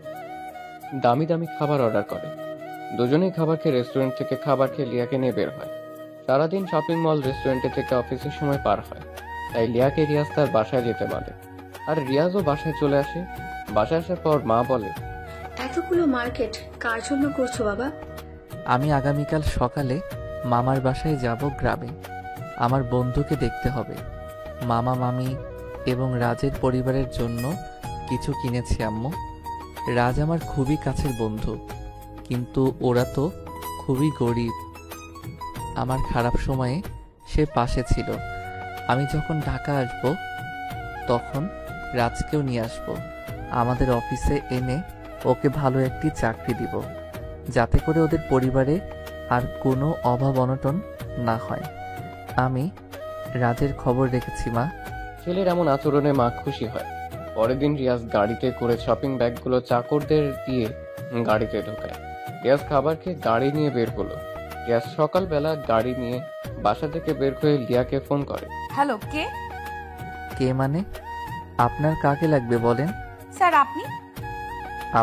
দামি দামি খাবার অর্ডার করে। দুজনেই খাবার খেয়ে রেস্টুরেন্ট থেকে খাবার খেয়ে লিয়াকে নিয়ে বের হয়। সারাদিন শপিং মল রেস্টুরেন্টে থেকে অফিসের সময় পার হয়, তাই লিয়াকে রিয়াজ তার বাসায় যেতে বলে। আর রিয়াজও বাসায় চলে আসে। বাসায় আসার পর মা বলে, এতগুলো মার্কেট কার জন্য করছো বাবা? আমি আগামীকাল সকালে মামার বাসায় যাব গ্রামে। আমার বন্ধুকে দেখতে হবে। মামা মামি এবং রাজের পরিবারের জন্য কিছু কিনেছি আম্মু। রাজ আমার খুবই কাছের বন্ধু, কিন্তু ওরা তো খুবই গরিব। আমার খারাপ সময়ে সে পাশে ছিল। আমি যখন ঢাকা আসব তখন রাজকেও নিয়ে আসব। আমাদের অফিসে এনে ওকে ভালো একটি চাকরি দিব, যাতে করে ওদের পরিবারে আর কোনো অভাব অনটন না হয়। আমি রাজের খবর রেখেছি মা। ছেলের এমন আচরণে মা খুশি হয়। পরের দিন রিয়াজ গাড়িতে করে শপিং ব্যাগগুলো চাকরদের দিয়ে গাড়িতে ঢোকায়। রিয়াজ খাবার খেয়ে গাড়ি নিয়ে বের হলো। রিয়াজ সকালবেলা গাড়ি নিয়ে বাসা থেকে বের হয়ে লিয়াকে ফোন করে। হ্যালো, কে? কে মানে? আপনার কাকে লাগবে বলেন। স্যার আপনি?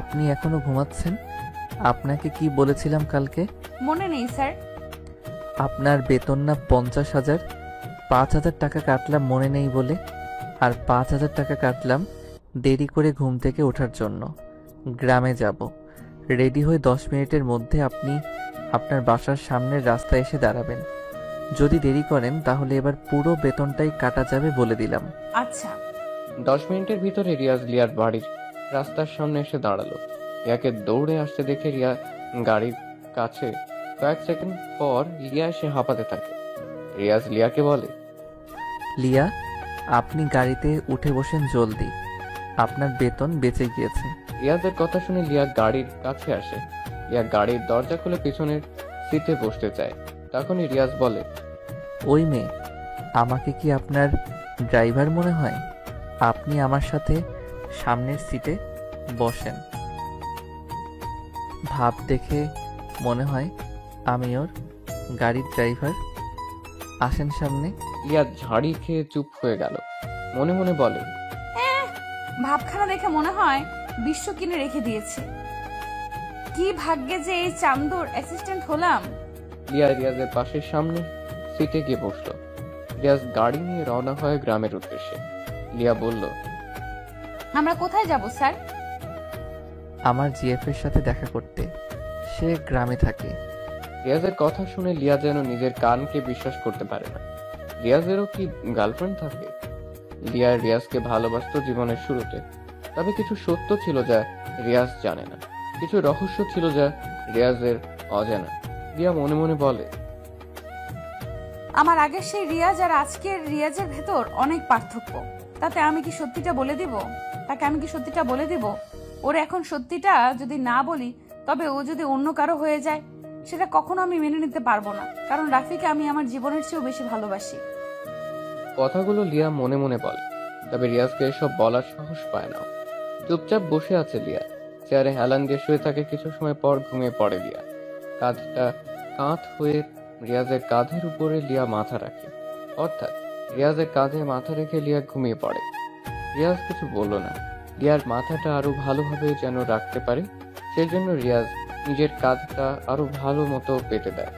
আপনি এখনো ঘুমাচ্ছেন? আপনাকে কি বলেছিলাম কালকে? মনে নেই স্যার। আপনার বেতন না 50,000? 5,000 টাকা কাটলাম মনে নেই বলে, আর 5,000 টাকা কাটলাম দেরি করে ঘুম থেকে ওঠার জন্য। গ্রামে যাব। রেডি হয়ে 10 মিনিটের মধ্যে আপনি আপনার বাসার সামনের রাস্তায় এসে দাঁড়াবেন। যদি দেরি করেন তাহলে এবার পুরো বেতনটাই কাটা যাবে বলে দিলাম। আচ্ছা। 10 মিনিটের ভিতরে রিয়াজ লিয়ার বাড়ির রাস্তার সামনে এসে দাঁড়ালো। লিয়াকে দৌড়ে আসতে দেখে রিয়া গাড়ির কাছে। কয়েক সেকেন্ড পর লিয়া এসে হাঁপাতে থাকে। রিয়াজ লিয়াকে বলে, লিয়া, আপনি গাড়িতে উঠে বসেন জলদি, আপনার বেতন বেঁচে গিয়েছে। রিয়াজের কথা শুনে লিয়া গাড়ির কাছে আসে। লিয়া গাড়ির দরজা খুলে পিছনের সিটে বসতে চায়। তখনই রিয়াজ বলে, ওই মেয়ে, আমাকে কি আপনার ড্রাইভার মনে হয়? আপনি আমার সাথে সামনের সিটে বসেন। ভাব দেখে মনে হয় আমি ওর গাড়ির ড্রাইভার। আসেন সামনে। লিয়া ঝাড়ি খেয়ে চুপ হয়ে গেল। মনে মনে বলে, ভাবখানা দেখে মনে হয় বিশ্ব কিনে রেখে দিয়েছে। কি ভাগ্যে যে এই চান্দুর অ্যাসিস্ট্যান্ট হলাম। লিয়া রিয়াজের পাশের সামনে সিটে গিয়ে বসলো। রিয়াজ গাড়ি নিয়ে রওনা হয় গ্রামের উদ্দেশ্যে। লিয়া বলল, আমরা কোথায় যাব স্যার? আমার জিএফ এর সাথে দেখা করতে, সে গ্রামে থাকে। রিয়াজের কথা শুনে লিয়া যেন নিজের কানকে বিশ্বাস করতে পারে না। রিয়াজেরও কি গার্লফ্রেন্ড থাকে? লিয়া রিয়াজকে ভালোবাসত জীবনের শুরুতে, তবে কিছু সত্য ছিল যা রিয়াজ জানে না, কিছু রহস্য ছিল যা রিয়াজের অজানা। লিয়া মনে মনে বলে, আমার আগের সেই রিয়াজ আর আজকের রিয়াজের ভেতর অনেক পার্থক্য। তাতে আমি কি সত্যিটা বলে দিব? তাকে আমি কি সত্যিটা বলে দিব? ওর এখন সত্যিটা যদি না বলি, তবে ও যদি অন্য কারো হয়ে যায়, সেটা কখনো আমি মেনে নিতে পারবো না, কারণ রাফিকে আমি আমার জীবনের চেয়েও বেশি ভালোবাসি। কথাগুলো লিয়া মনে মনে বলে, তবে রিয়াজকে এসব বলার সাহস পায় না। চুপচাপ বসে আছে লিয়া, চেয়ারে হেলান দিয়ে শুয়ে থাকে। কিছু সময় পর ঘুমিয়ে পড়ে লিয়া। কাঁধটা কাঁধ হয়ে রিয়াজের কাঁধের উপরে লিয়া মাথা রাখে, অর্থাৎ রিয়াজের কাঁধে মাথা রেখে লিয়া ঘুমিয়ে পড়ে। রিয়াজ কিছু বলল না। লিয়ার মাথাটা আরো ভালোভাবে যেন রাখতে পারে, সেই জন্য রিয়াজ নিজের কাঁধটা আরো ভালো মতো পেতে দেয়।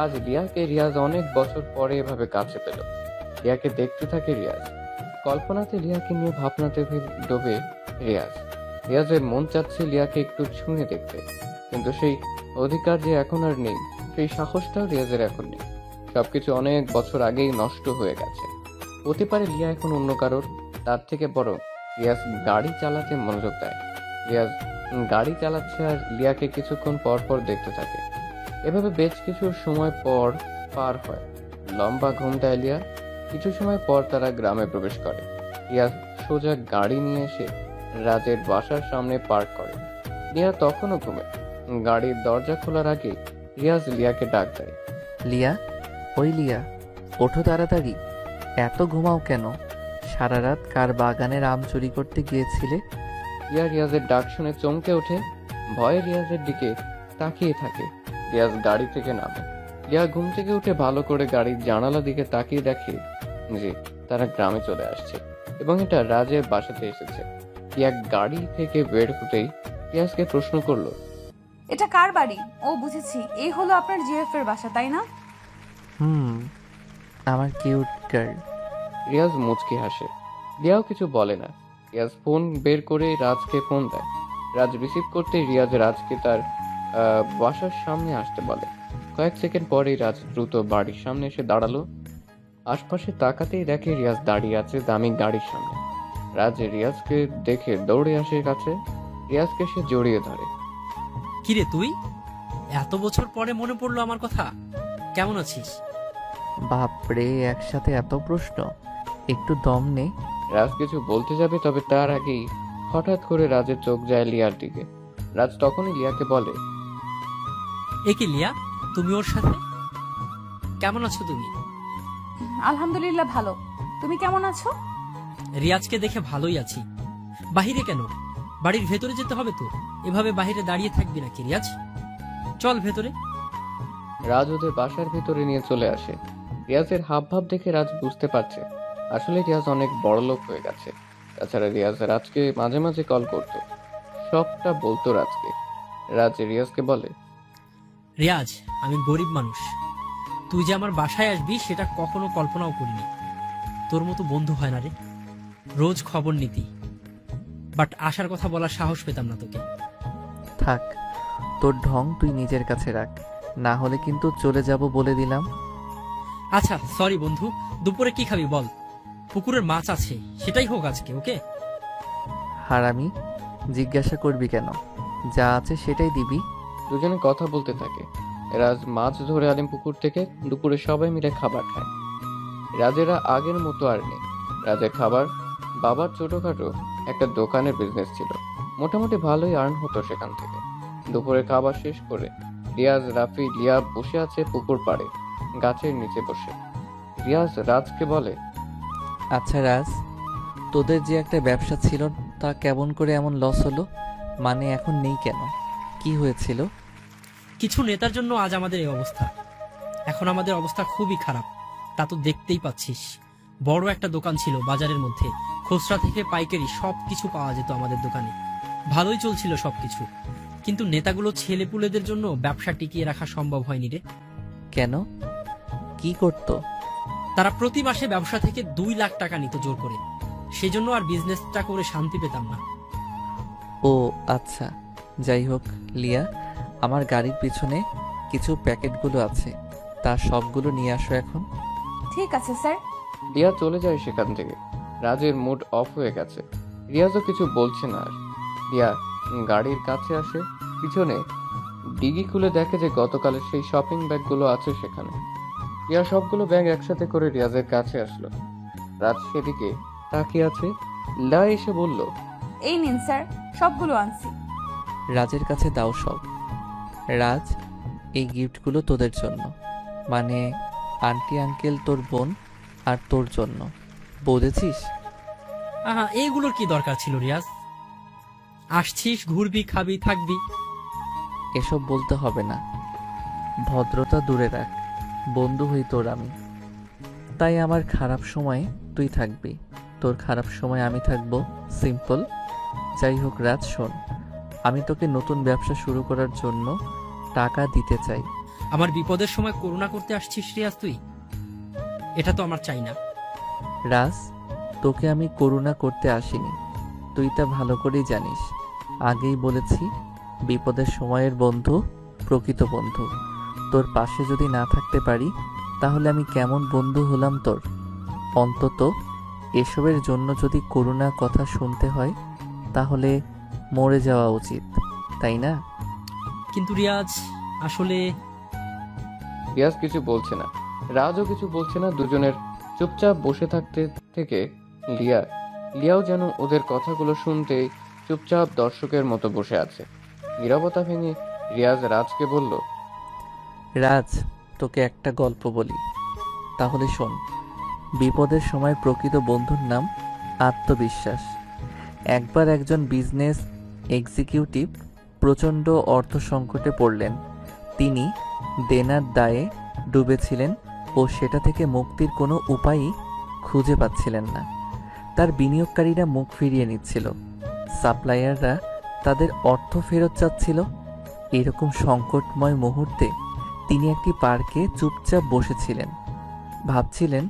আজ লিয়াকে রিয়াজ অনেক বছর পরে এভাবে কাছে পেল। লিয়াকে দেখতে থাকে রিয়াজ। কল্পনাতে লিয়াকে নিয়ে ভাবনাতে ডোবে রিয়াজ। রিয়াজের মন চাচ্ছে লিয়াকে একটু ছুঁয়ে দেখতে, কিন্তু সেই অধিকার যে এখন আর নেই, সেই সাহসটাও রিয়াজের এখন নেই। সবকিছু অনেক বছর আগেই নষ্ট হয়ে গেছে। হতে পারে লিয়া এখন অন্য কারোর, তার থেকে বড় রিয়াজ গাড়ি চালাতে মনোযোগ দেয়। রিয়াজ গাড়ি চালাচ্ছে আর লিয়াকে কিছুক্ষণ পর পর দেখতে থাকে। এভাবে বেশ কিছু সময় পর পার হয়। লম্বা ঘুম দেয় লিয়া। কিছু সময় পর তারা গ্রামে প্রবেশ করে। রিয়াজ সোজা গাড়ি নিয়ে এসে রাজের বাসার সামনে পার্ক করে। লিয়া তখনও ঘুমে। গাড়ির দরজা খোলার আগে রিয়াজ লিয়াকে ডাক দেয়, লিয়া, ওই লিয়া, ওঠো তাড়াতাড়ি। এত ঘুমাও কেন? সারা রাত কার বাগানের আম চুরি করতে গিয়েছিলে? লিয়া রিয়াজের ডাক শুনে চমকে ওঠে, ভয়ে রিয়াজের দিকে তাকিয়ে থাকে। রিয়াজ গাড়ি থেকে নামে। লিয়া ঘুম থেকে উঠে ভালো করে গাড়ির জানালা দিকে তাকিয়ে দেখে যে তারা গ্রামে চলে আসছে এবং এটা রাজের বাসাতে এসেছে। লিয়া গাড়ি থেকে বের হতেই রিয়াজকে প্রশ্ন করলো, এটা কার বাড়ি? ও বুঝেছি, এই হলো আপনার জিএফ এর বাসা, তাই না? আমার কিউট গার্ল। রিয়াজ মুচকি হাসে। লিয়াও কিছু বলে না। রিয়াজ ফোন বের করে রাজকে ফোন দেয়। রাজ রিসিভ করতে রিয়াজ রাজকে তার বাসার সামনে আসতে বলে। কয়েক সেকেন্ড পরেই রাজ দ্রুত বাড়ির সামনে এসে দাঁড়ালো। আশপাশে তাকাতেই দেখে রিয়াজ দাঁড়িয়ে আছে দামি গাড়ির সামনে। রাজ রিয়াজকে দেখে দৌড়ে আসে কাছে। রিয়াজকে সে জড়িয়ে ধরে। কিরে তুই? এত বছর পরে মনে পড়লো আমার কথা। কেমন আছিস? বাপরে, একসাথে এত প্রশ্ন, একটু দম নে। রাজ কিছু বলতে যাবে, তবে তার আগেই হঠাৎ করে রাজের চোখ যায় লিয়ার দিকে। রাজ তখনই লিয়াকে বলে, এ কি লিয়া, তুমি ওর সাথে? কেমন আছো তুমি? আলহামদুলিল্লাহ ভালো। তুমি কেমন আছো? রিয়াজকে দেখে ভালোই আছি। বাহিরে কেন? বাড়ির ভেতরে যেতে হবে তো। এভাবে বাহিরে দাঁড়িয়ে থাকবি নাকি রিয়াজ? চল ভেতরে। রাজ ওদের বাসার ভেতরে নিয়ে চলে আসে। রিয়াজের হাবভাব দেখে রাজ বুঝতে পারছে আসলে রিয়াজ অনেক বড় লোক হয়ে গেছে। তাছাড়া রিয়াজ রাজকে মাঝে মাঝে কল করত, সবটা বলতো রাজকে। রাজ রিয়াজকে বলে, রিয়াজ, আমি গরিব মানুষ। তুই যে আমার বাসায় আসবি সেটা কখনো কল্পনাও করিনি। তোর মতো বন্ধু হয় না রে, রোজ খবর নিতি, বাট আসার কথা বলার সাহস পেতাম না তোকে। থাক, তোর ঢং তুই নিজের কাছে রাখ, না হলে কিন্তু চলে যাব বলে দিলাম। আচ্ছা সরি বন্ধু, দুপুরে কি খাবি বল? পুকুরের মাছ আছে, সেটাই হোক আজকে, ওকে? হারামি, জিজ্ঞাসা করবি কেন? যা আছে সেটাই দিবি। দুজনে কথা বলতে থাকে। রাজ মাছ ধরে আনেন পুকুর থেকে। দুপুরে সবাই মিলে খাবার খায়। রাজেরা আগের মতো আর নেই। রাজের খাবার, বাবার ছোটখাটো একটা দোকানের বিজনেস ছিল, মোটামুটি ভালোই আর্ন হতো সেখান থেকে। দুপুরে খাবার শেষ করে রিয়াজ, রাফি, লিয়া বসে আছে পুকুর পাড়ে গাছের নিচে বসে। রিয়াজ রাজকে বলে, আচ্ছা রাজ, তোদের যে একটা ব্যবসা ছিল তা কেমন করে এমন লস হলো? মানে এখন নেই কেন? কি হয়েছিল? কিছু নেতার জন্য আজ আমাদের এই অবস্থা। এখন আমাদের অবস্থা খুবই খারাপ, তা তো দেখতেই পাচ্ছিস। বড় একটা দোকান ছিল বাজারের মধ্যে, খুচরা থেকে পাইকারি সবকিছু পাওয়া যেত আমাদের দোকানে। ভালোই চলছিল সবকিছু, কিন্তু নেতাগুলো ছেলেপুলেদের জন্য ব্যবসা টিকিয়ে রাখা সম্ভব হয়নি রে। কেন? কি করতো? তারা প্রতি মাসে ব্যবসা থেকে 2 লাখ টাকা নিত জোর করে। সেজন্য আর বিজনেসটা করে শান্তি পেতাম না। ও আচ্ছা, যাই হোক লিয়া, আমার গাড়ির পিছনে কিছু প্যাকেটগুলো আছে, তার সবগুলো নিয়ে আসো এখন। ঠিক আছে স্যার। রিয়া চলে যায় সেখান থেকে। রাজের মুড অফ হয়ে গেছে। রিয়াজও কিছু বলছে না আর। রিয়া গাড়ির কাছে আসে, পিছনে ডিগি খুলে দেখে যে গতকালের সেই শপিং ব্যাগগুলো আছে সেখানে। রিয়া সবগুলো ব্যাগ একসাথে করে রিয়াজের কাছে আসলো। রাজ সেদিকে তাকিয়ে আছে। লা এসে বলল, এই নিন স্যার, সবগুলো আনছি। রাজের কাছে দাও সব। রাজ, এই গিফটগুলো তোদের জন্য, মানে আন্টি আঙ্কেল, তোর বোন আর তোর জন্য, বুঝেছিস? আহা, এইগুলোর কি দরকার ছিল রিয়াজ? আসছিস, ঘুরবি, খাবি, থাকবি। এসব বলতে হবে না, ভদ্রতা দূরে রাখ, বন্ধু হই তোর আমি। তাই আমার খারাপ সময়ে তুই থাকবি, তোর খারাপ সময় আমি থাকবো, সিম্পল। যাই হোক রাজ, শোন, আমি তোকে নতুন ব্যবসা শুরু করার জন্য টাকা দিতে চাই। আমার বিপদের সময় করুণা করতে আসছিস রিয়াজ তুই? এটা তো আমার চাই না। রাজ, তোকে আমি করুণা করতে আসিনি, তুই তা ভালো করেই জানিস। আগেই বলেছি, বিপদের সময়ের বন্ধু প্রকৃত বন্ধু। তোর পাশে যদি না থাকতে পারি তাহলে আমি কেমন বন্ধু হলাম তোর? অন্তত এসবের জন্য যদি করুণা কথা শুনতে হয় তাহলে মরে যাওয়া উচিত, তাই না? কিন্তু রিয়াজ, আসলে রিয়াজ কিছু বলছে না, রাজও কিছু বলছে না। দুজনের চুপচাপ বসে থাকতে থেকে লিয়াও যেন ওদের কথাগুলো শুনতেই চুপচাপ দর্শকের মতো বসে আছে। নীরবতা ভেঙে রিয়াজ রাজকে বলল, রাজ, তোকে একটা গল্প বলি, তাহলে শোন। বিপদের সময় প্রকৃত বন্ধুর নাম আত্মবিশ্বাস। একবার একজন বিজনেস এক্সিকিউটিভ প্রচণ্ড অর্থ সংকটে পড়লেন। তিনি দেনার দায়ে ডুবেছিলেন ও সেটা থেকে মুক্তির কোনো উপায়ই খুঁজে পাচ্ছিলেন না। তার বিনিয়োগকারীরা মুখ ফিরিয়ে নিচ্ছিল, সাপ্লায়াররা তাদের অর্থ ফেরত চাচ্ছিল। এরকম সংকটময় মুহূর্তে তিনি একটি পার্কে চুপচাপ বসেছিলেন, ভাবছিলেন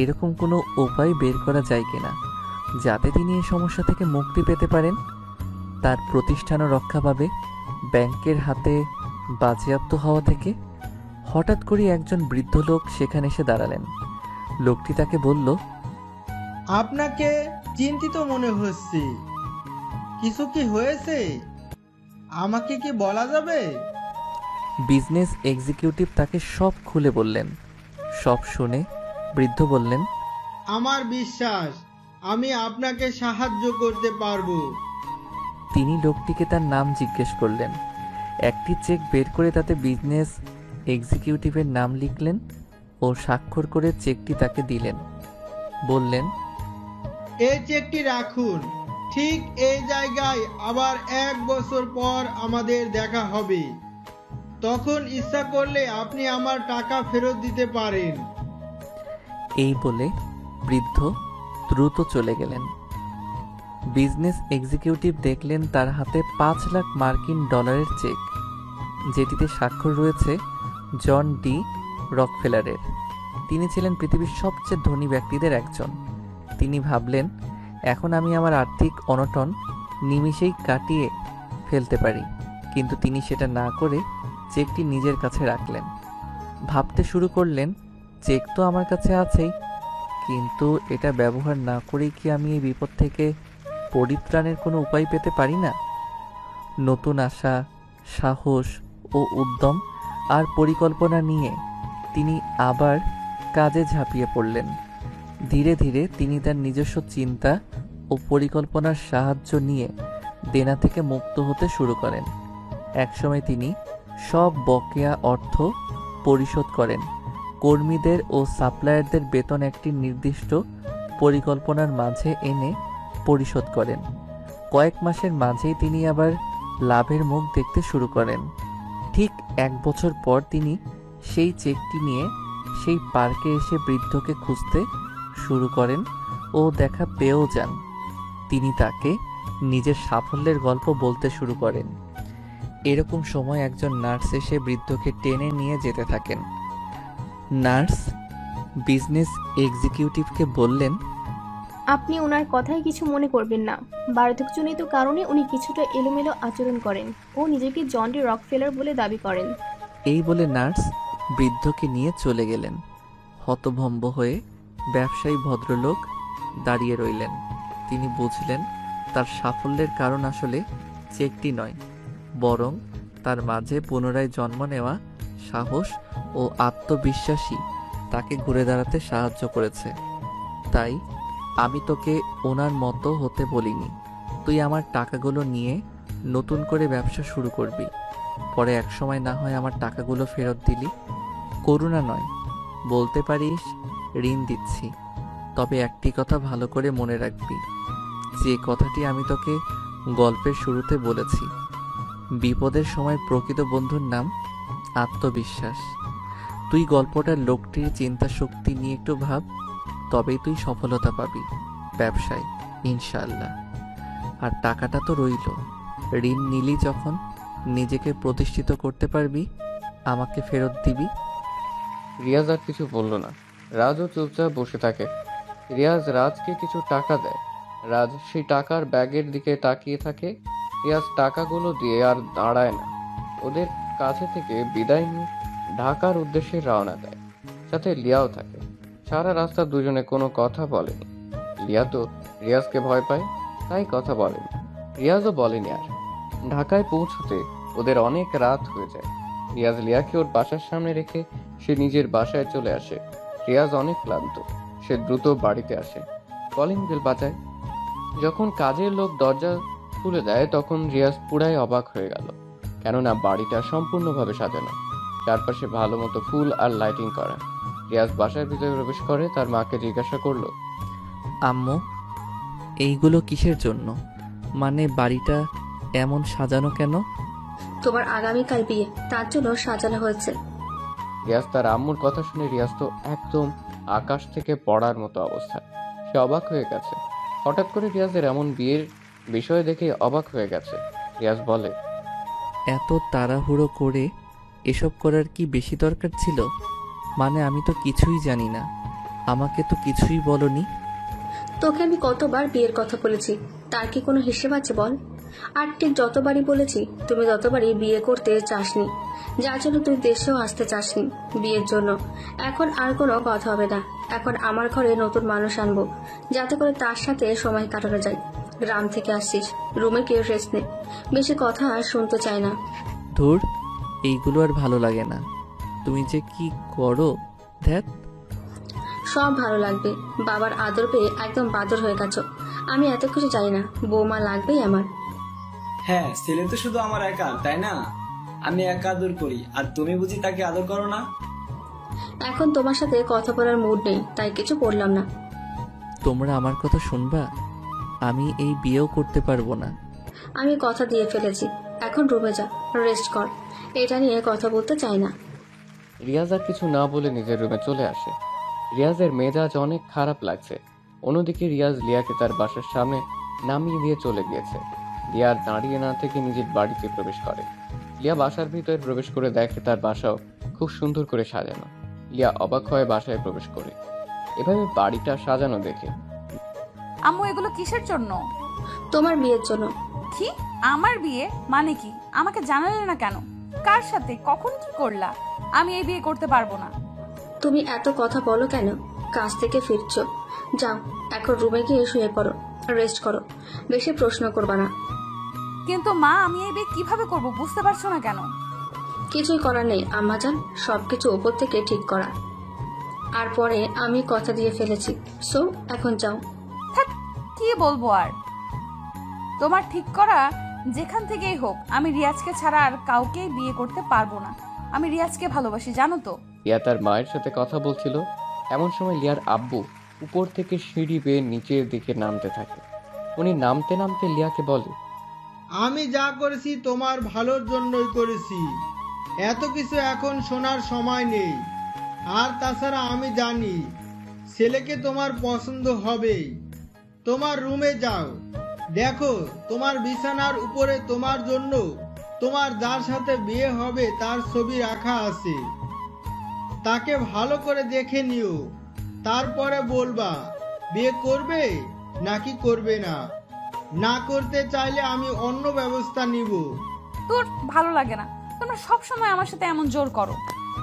এরকম কোনো উপায় বের করা যায় কিনা যাতে তিনি এই সমস্যা থেকে মুক্তি পেতে পারেন, তার প্রতিষ্ঠানও রক্ষা পাবে ব্যাংকের হাতে বাজেয়াপ্ত হওয়া থেকে। হঠাৎ করে একজন বৃদ্ধ লোক সেখানে এসে দাঁড়ালেন। লোকটি তাকে বলল, আপনাকে চিন্তিত মনে হচ্ছে, কিছু কি হয়েছে? আমাকে কি বলা যাবে? বিজনেস এক্সিকিউটিভ তাকে সব খুলে বললেন। সব শুনে বৃদ্ধ বললেন, আমার বিশ্বাস আমি আপনাকে সাহায্য করতে পারবো। তিনি লোকটিকে তার নাম জিজ্ঞেস করলেন। একটি চেক বের করে তাতে বিজনেস এক্সিকিউটিভের নাম লিখলেন ও স্বাক্ষর করে চেকটি তাকে দিলেন। বললেন, এই চেকটি রাখুন, ঠিক এই জায়গায় আবার 1 বছর পর আমাদের দেখা হবে। তখন ইচ্ছা করলে আপনি আমার টাকা ফেরত দিতে পারেন। এই বলে বৃদ্ধ দ্রুত চলে গেলেন। বিজনেস এক্সিকিউটিভ দেখলেন তার হাতে 5 লাখ মার্কিন ডলারের চেক, যেটিতে স্বাক্ষর রয়েছে জন ডি রকফেলারের। তিনি ছিলেন পৃথিবীর সবচেয়ে ধনী ব্যক্তিদের একজন। তিনি ভাবলেন, এখন আমি আমার আর্থিক অনটন নিমিষেই কাটিয়ে ফেলতে পারি। কিন্তু তিনি সেটা না করে চেকটি নিজের কাছে রাখলেন। ভাবতে শুরু করলেন, চেক তো আমার কাছে আছেই, কিন্তু এটা ব্যবহার না করেই কি আমি এই বিপদ থেকে পরিত্রাণের কোনো উপায় পেতে পারি না? নতুন আশা, সাহস ও উদ্যম আর পরিকল্পনা নিয়ে তিনি আবার কাজে ঝাঁপিয়ে পড়লেন। ধীরে ধীরে তিনি তার নিজস্ব চিন্তা ও পরিকল্পনার সাহায্য নিয়ে দেনা থেকে মুক্ত হতে শুরু করেন। একসময় তিনি সব বকেয়া অর্থ পরিশোধ করেন। কর্মীদের ও সাপ্লায়ারদের বেতন একটি নির্দিষ্ট পরিকল্পনার মাঝে এনে পরিশোধ করেন। কয়েক মাসের মাঝেই তিনি আবার লাভের মুখ দেখতে শুরু করেন। ঠিক 1 বছর পর তিনি সেই চেকটি নিয়ে সেই পার্কে এসে বৃদ্ধকে খুঁজতে শুরু করেন ও দেখা পেয়েও যান। তিনি তাকে নিজের সাফল্যের গল্প বলতে শুরু করেন। এরকম সময় একজন নার্স এসে বৃদ্ধকে টেনে নিয়ে যেতে থাকেন। নার্স বিজনেস এক্সিকিউটিভকে বললেন, আপনি ওনার কথায় কিছু মনে করবেন না। বার্ধক্যজনিত কারণে উনি কিছুটা এলোমেলো আচরণ করেন ও নিজেকে জন ডি রকফেলার বলে দাবি করেন। এই বলে নার্স বৃদ্ধকে নিয়ে চলে গেলেন। হতভম্ব হয়ে ব্যবসায়ী ভদ্রলোক দাঁড়িয়ে রইলেন। তিনি বুঝলেন তার সাফল্যের কারণ আসলে চেকটি নয়, বরং তার মাঝে পুনরায় জন্ম নেওয়া সাহস ও আত্মবিশ্বাসী তাকে ঘুরে দাঁড়াতে সাহায্য করেছে। তাই আমি তোকে ওনার মতো হতে বলিনি। তুই আমার টাকাগুলো নিয়ে নতুন করে ব্যবসা শুরু করবি, পরে একসময় না হয় আমার টাকাগুলো ফেরত দিলি। করুণা নয়, বলতে পারিস ঋণ দিচ্ছি। তবে একটি কথা ভালো করে মনে রাখবি, যে কথাটি আমি তোকে গল্পের শুরুতে বলেছি, বিপদের সময় প্রকৃত বন্ধুর নাম আত্মবিশ্বাস। তুই গল্পটার লোকটির চিন্তা শক্তি নিয়ে একটু ভাব, তবেই তুই সফলতা পাবি ব্যবসায় ইনশাআল্লাহ। আর টাকাটা তো রইল, ঋণ নিলি যখন নিজেকে প্রতিষ্ঠিত করতে পারবি, আমাকে ফেরত দিবি। রিয়াজ আর কিছু বলল না। রাজও চুপচাপ বসে থাকে। রিয়াজ রাজকে কিছু টাকা দেয়। রাজ সেই টাকার ব্যাগের দিকে তাকিয়ে থাকে। রিয়াজ টাকাগুলো দিয়ে আর দাঁড়ায় না, ওদের কাছে থেকে বিদায় নিয়ে ঢাকার উদ্দেশ্যে রওনা দেয়। সাথে লিয়াও থাকে। সারা রাস্তা দুজনে কোনো কথা বলেনি। লিয়া তো রিয়াজকে ভয় পায়, তাই কথা বলেনি। রিয়াজও বলেনি। আর ঢাকায় পৌঁছতে ওদের অনেক রাত হয়ে যায়। রিয়াজ লিয়াকে ওর বাসার সামনে রেখে সে নিজের বাসায় চলে আসে। রিয়াজ অনেক ক্লান্ত, সে দ্রুত বাড়িতে আসে। কলিং বেল বাজায়। যখন কাজের লোক দরজা খুলে দেয় তখন রিয়াজ পুরাই অবাক হয়ে গেল, কেননা বাড়িটা সম্পূর্ণভাবে সাজানো, চারপাশে ভালো মতো ফুল আর লাইটিং করা। রিয়াজ বাসার ভিতরে প্রবেশ করে তার মাকে জিজ্ঞাসা করলো, আম্মু এইগুলো কিসের জন্য? মানে বাড়িটা এমন সাজানো কেন? তোমার আগামীকাল বিয়ে, তার জন্য সাজানো হয়েছে। রিয়াজ তার আম্মুর কথা শুনে রিয়াজ তো একদম আকাশ থেকে পড়ার মতো অবস্থা। সে অবাক হয়ে গেছে। হঠাৎ করে রিয়াজের এমন বিয়ের বিষয় দেখে অবাক হয়ে গেছে। রিয়াজ বলে, এত তাড়াহুড়ো করে এসব করার কি বেশি দরকার ছিল? মানে আমি তো কিছুই জানি না, আমাকে তো কিছুই বলনি। তোকে আমি কতবার বিয়ের কথা বলেছি, তার কি কোনো হিসেব আছে বল? আর ঠিক যতবারই বলেছি তুমি ততবারই বিয়ে করতে চাসনি, যার জন্য তুই দেশেও আসতে চাসনি বিয়ের জন্য। এখন আর কোনো কথা হবে না। এখন আমার ঘরে নতুন মানুষ আনবো, যাতে করে তার সাথে সময় কাটানো যায়। গ্রাম থেকে আসছিস, রুমে কেউ রেস্ট নে, বেশি কথা আর শুনতে চাই না। ধুর, এইগুলো আর ভালো লাগে না। তুমি যে কি করো ধ্যাত। সব ভালো লাগবে, বাবার আদর পেয়ে একদম বাদর হয়ে গেছো। আমি এত কিছু চাই না, বৌমা লাগবেই আমার। হ্যাঁ, ছেলে তো শুধু আমার একা, তাই না? আমি একা আদর করি, আর তুমি বুঝি তাকে আদর করো না? এখন তোমার সাথে কথা বলার মুড নেই, তাই কিছু বললাম না। তোমরা আমার কথা শুনবা? আমি এই বিয়েও করতে পারবো না। আমি কথা দিয়ে ফেলেছি, এখন রুমে যা, রেস্ট কর। এটা নিয়ে কথা বলতে চাই না। রিয়াজ আর কিছু না বলে নিজের রুমে চলে আসে। রিয়াজের মেজাজ অনেক খারাপ লাগছে। অন্যদিকে রিয়াজ লিয়াকে তার বাসার সামনে নামিয়ে দিয়ে চলে গিয়েছে। লিয়া আর দাঁড়িয়ে না থেকে নিজের বাড়িতে প্রবেশ করে। লিয়া বাসার ভিতরে প্রবেশ করে দেখে তার বাসাও খুব সুন্দর করে সাজানো। লিয়া অবাক হয়ে বাসায় প্রবেশ করে এভাবে বাড়িটা সাজানো দেখে। আম্মু এগুলো কিসের জন্য? তোমার বিয়ের জন্য। কি? আমার বিয়ে মানে কি? আমাকে জানালে না কেন? কার সাথে কখন কি করলা? আমি এই বিয়ে করতে পারবো না। তুমি এত কথা বলো কেন? কাজ থেকে ফিরছো, যাও এখন রুমে গিয়ে শুয়ে পড়ো, রেস্ট করো, বেশি প্রশ্ন করবা না। কিন্তু মা, আমি এই বিয়ে কিভাবে করব বুঝতে পারছো না কেন? কিছুই করার নেই আম্মাজান, সবকিছু উপর থেকে ঠিক করা। আর পরে আমি কথা দিয়ে ফেলেছি, সো এখন যাও। কি বলবো আর? তোমার ঠিক করা যেখান থেকেই হোক, আমি রিয়াজকে ছাড়া আর কাউকে বিয়ে করতে পারবো না। আমি রিয়াজকে ভালোবাসি, জানো তো। লিয়া তার মায়ের সাথে কথা বলছিল। এমন সময় লিয়ার আব্বু উপর থেকে সিঁড়ি বেয়ে নিচের দিকে নামতে থাকে। উনি নামতে নামতে লিয়াকে বলে, আমি যা করেছি তোমার ভালোর জন্যই করেছি, এত কিছু এখন শোনার সময় নেই। আর তাছাড়া আমি জানি ছেলেকে তোমার পছন্দ হবেই। তোমার রুমে যাও, দেখো তোমার বিছানার উপরে তোমার জন্য তোমার যার সাথে বিয়ে হবে তার ছবি রাখা আছে, তাকে ভালো করে দেখে নিও, তারপরে বলবা বিয়ে করবে নাকি করবে না। না করতে চাইলে আমি অন্য ব্যবস্থা নিব। তোর ভালো লাগে না, তোমরা সব সময় আমার সাথে এমন জোর করো।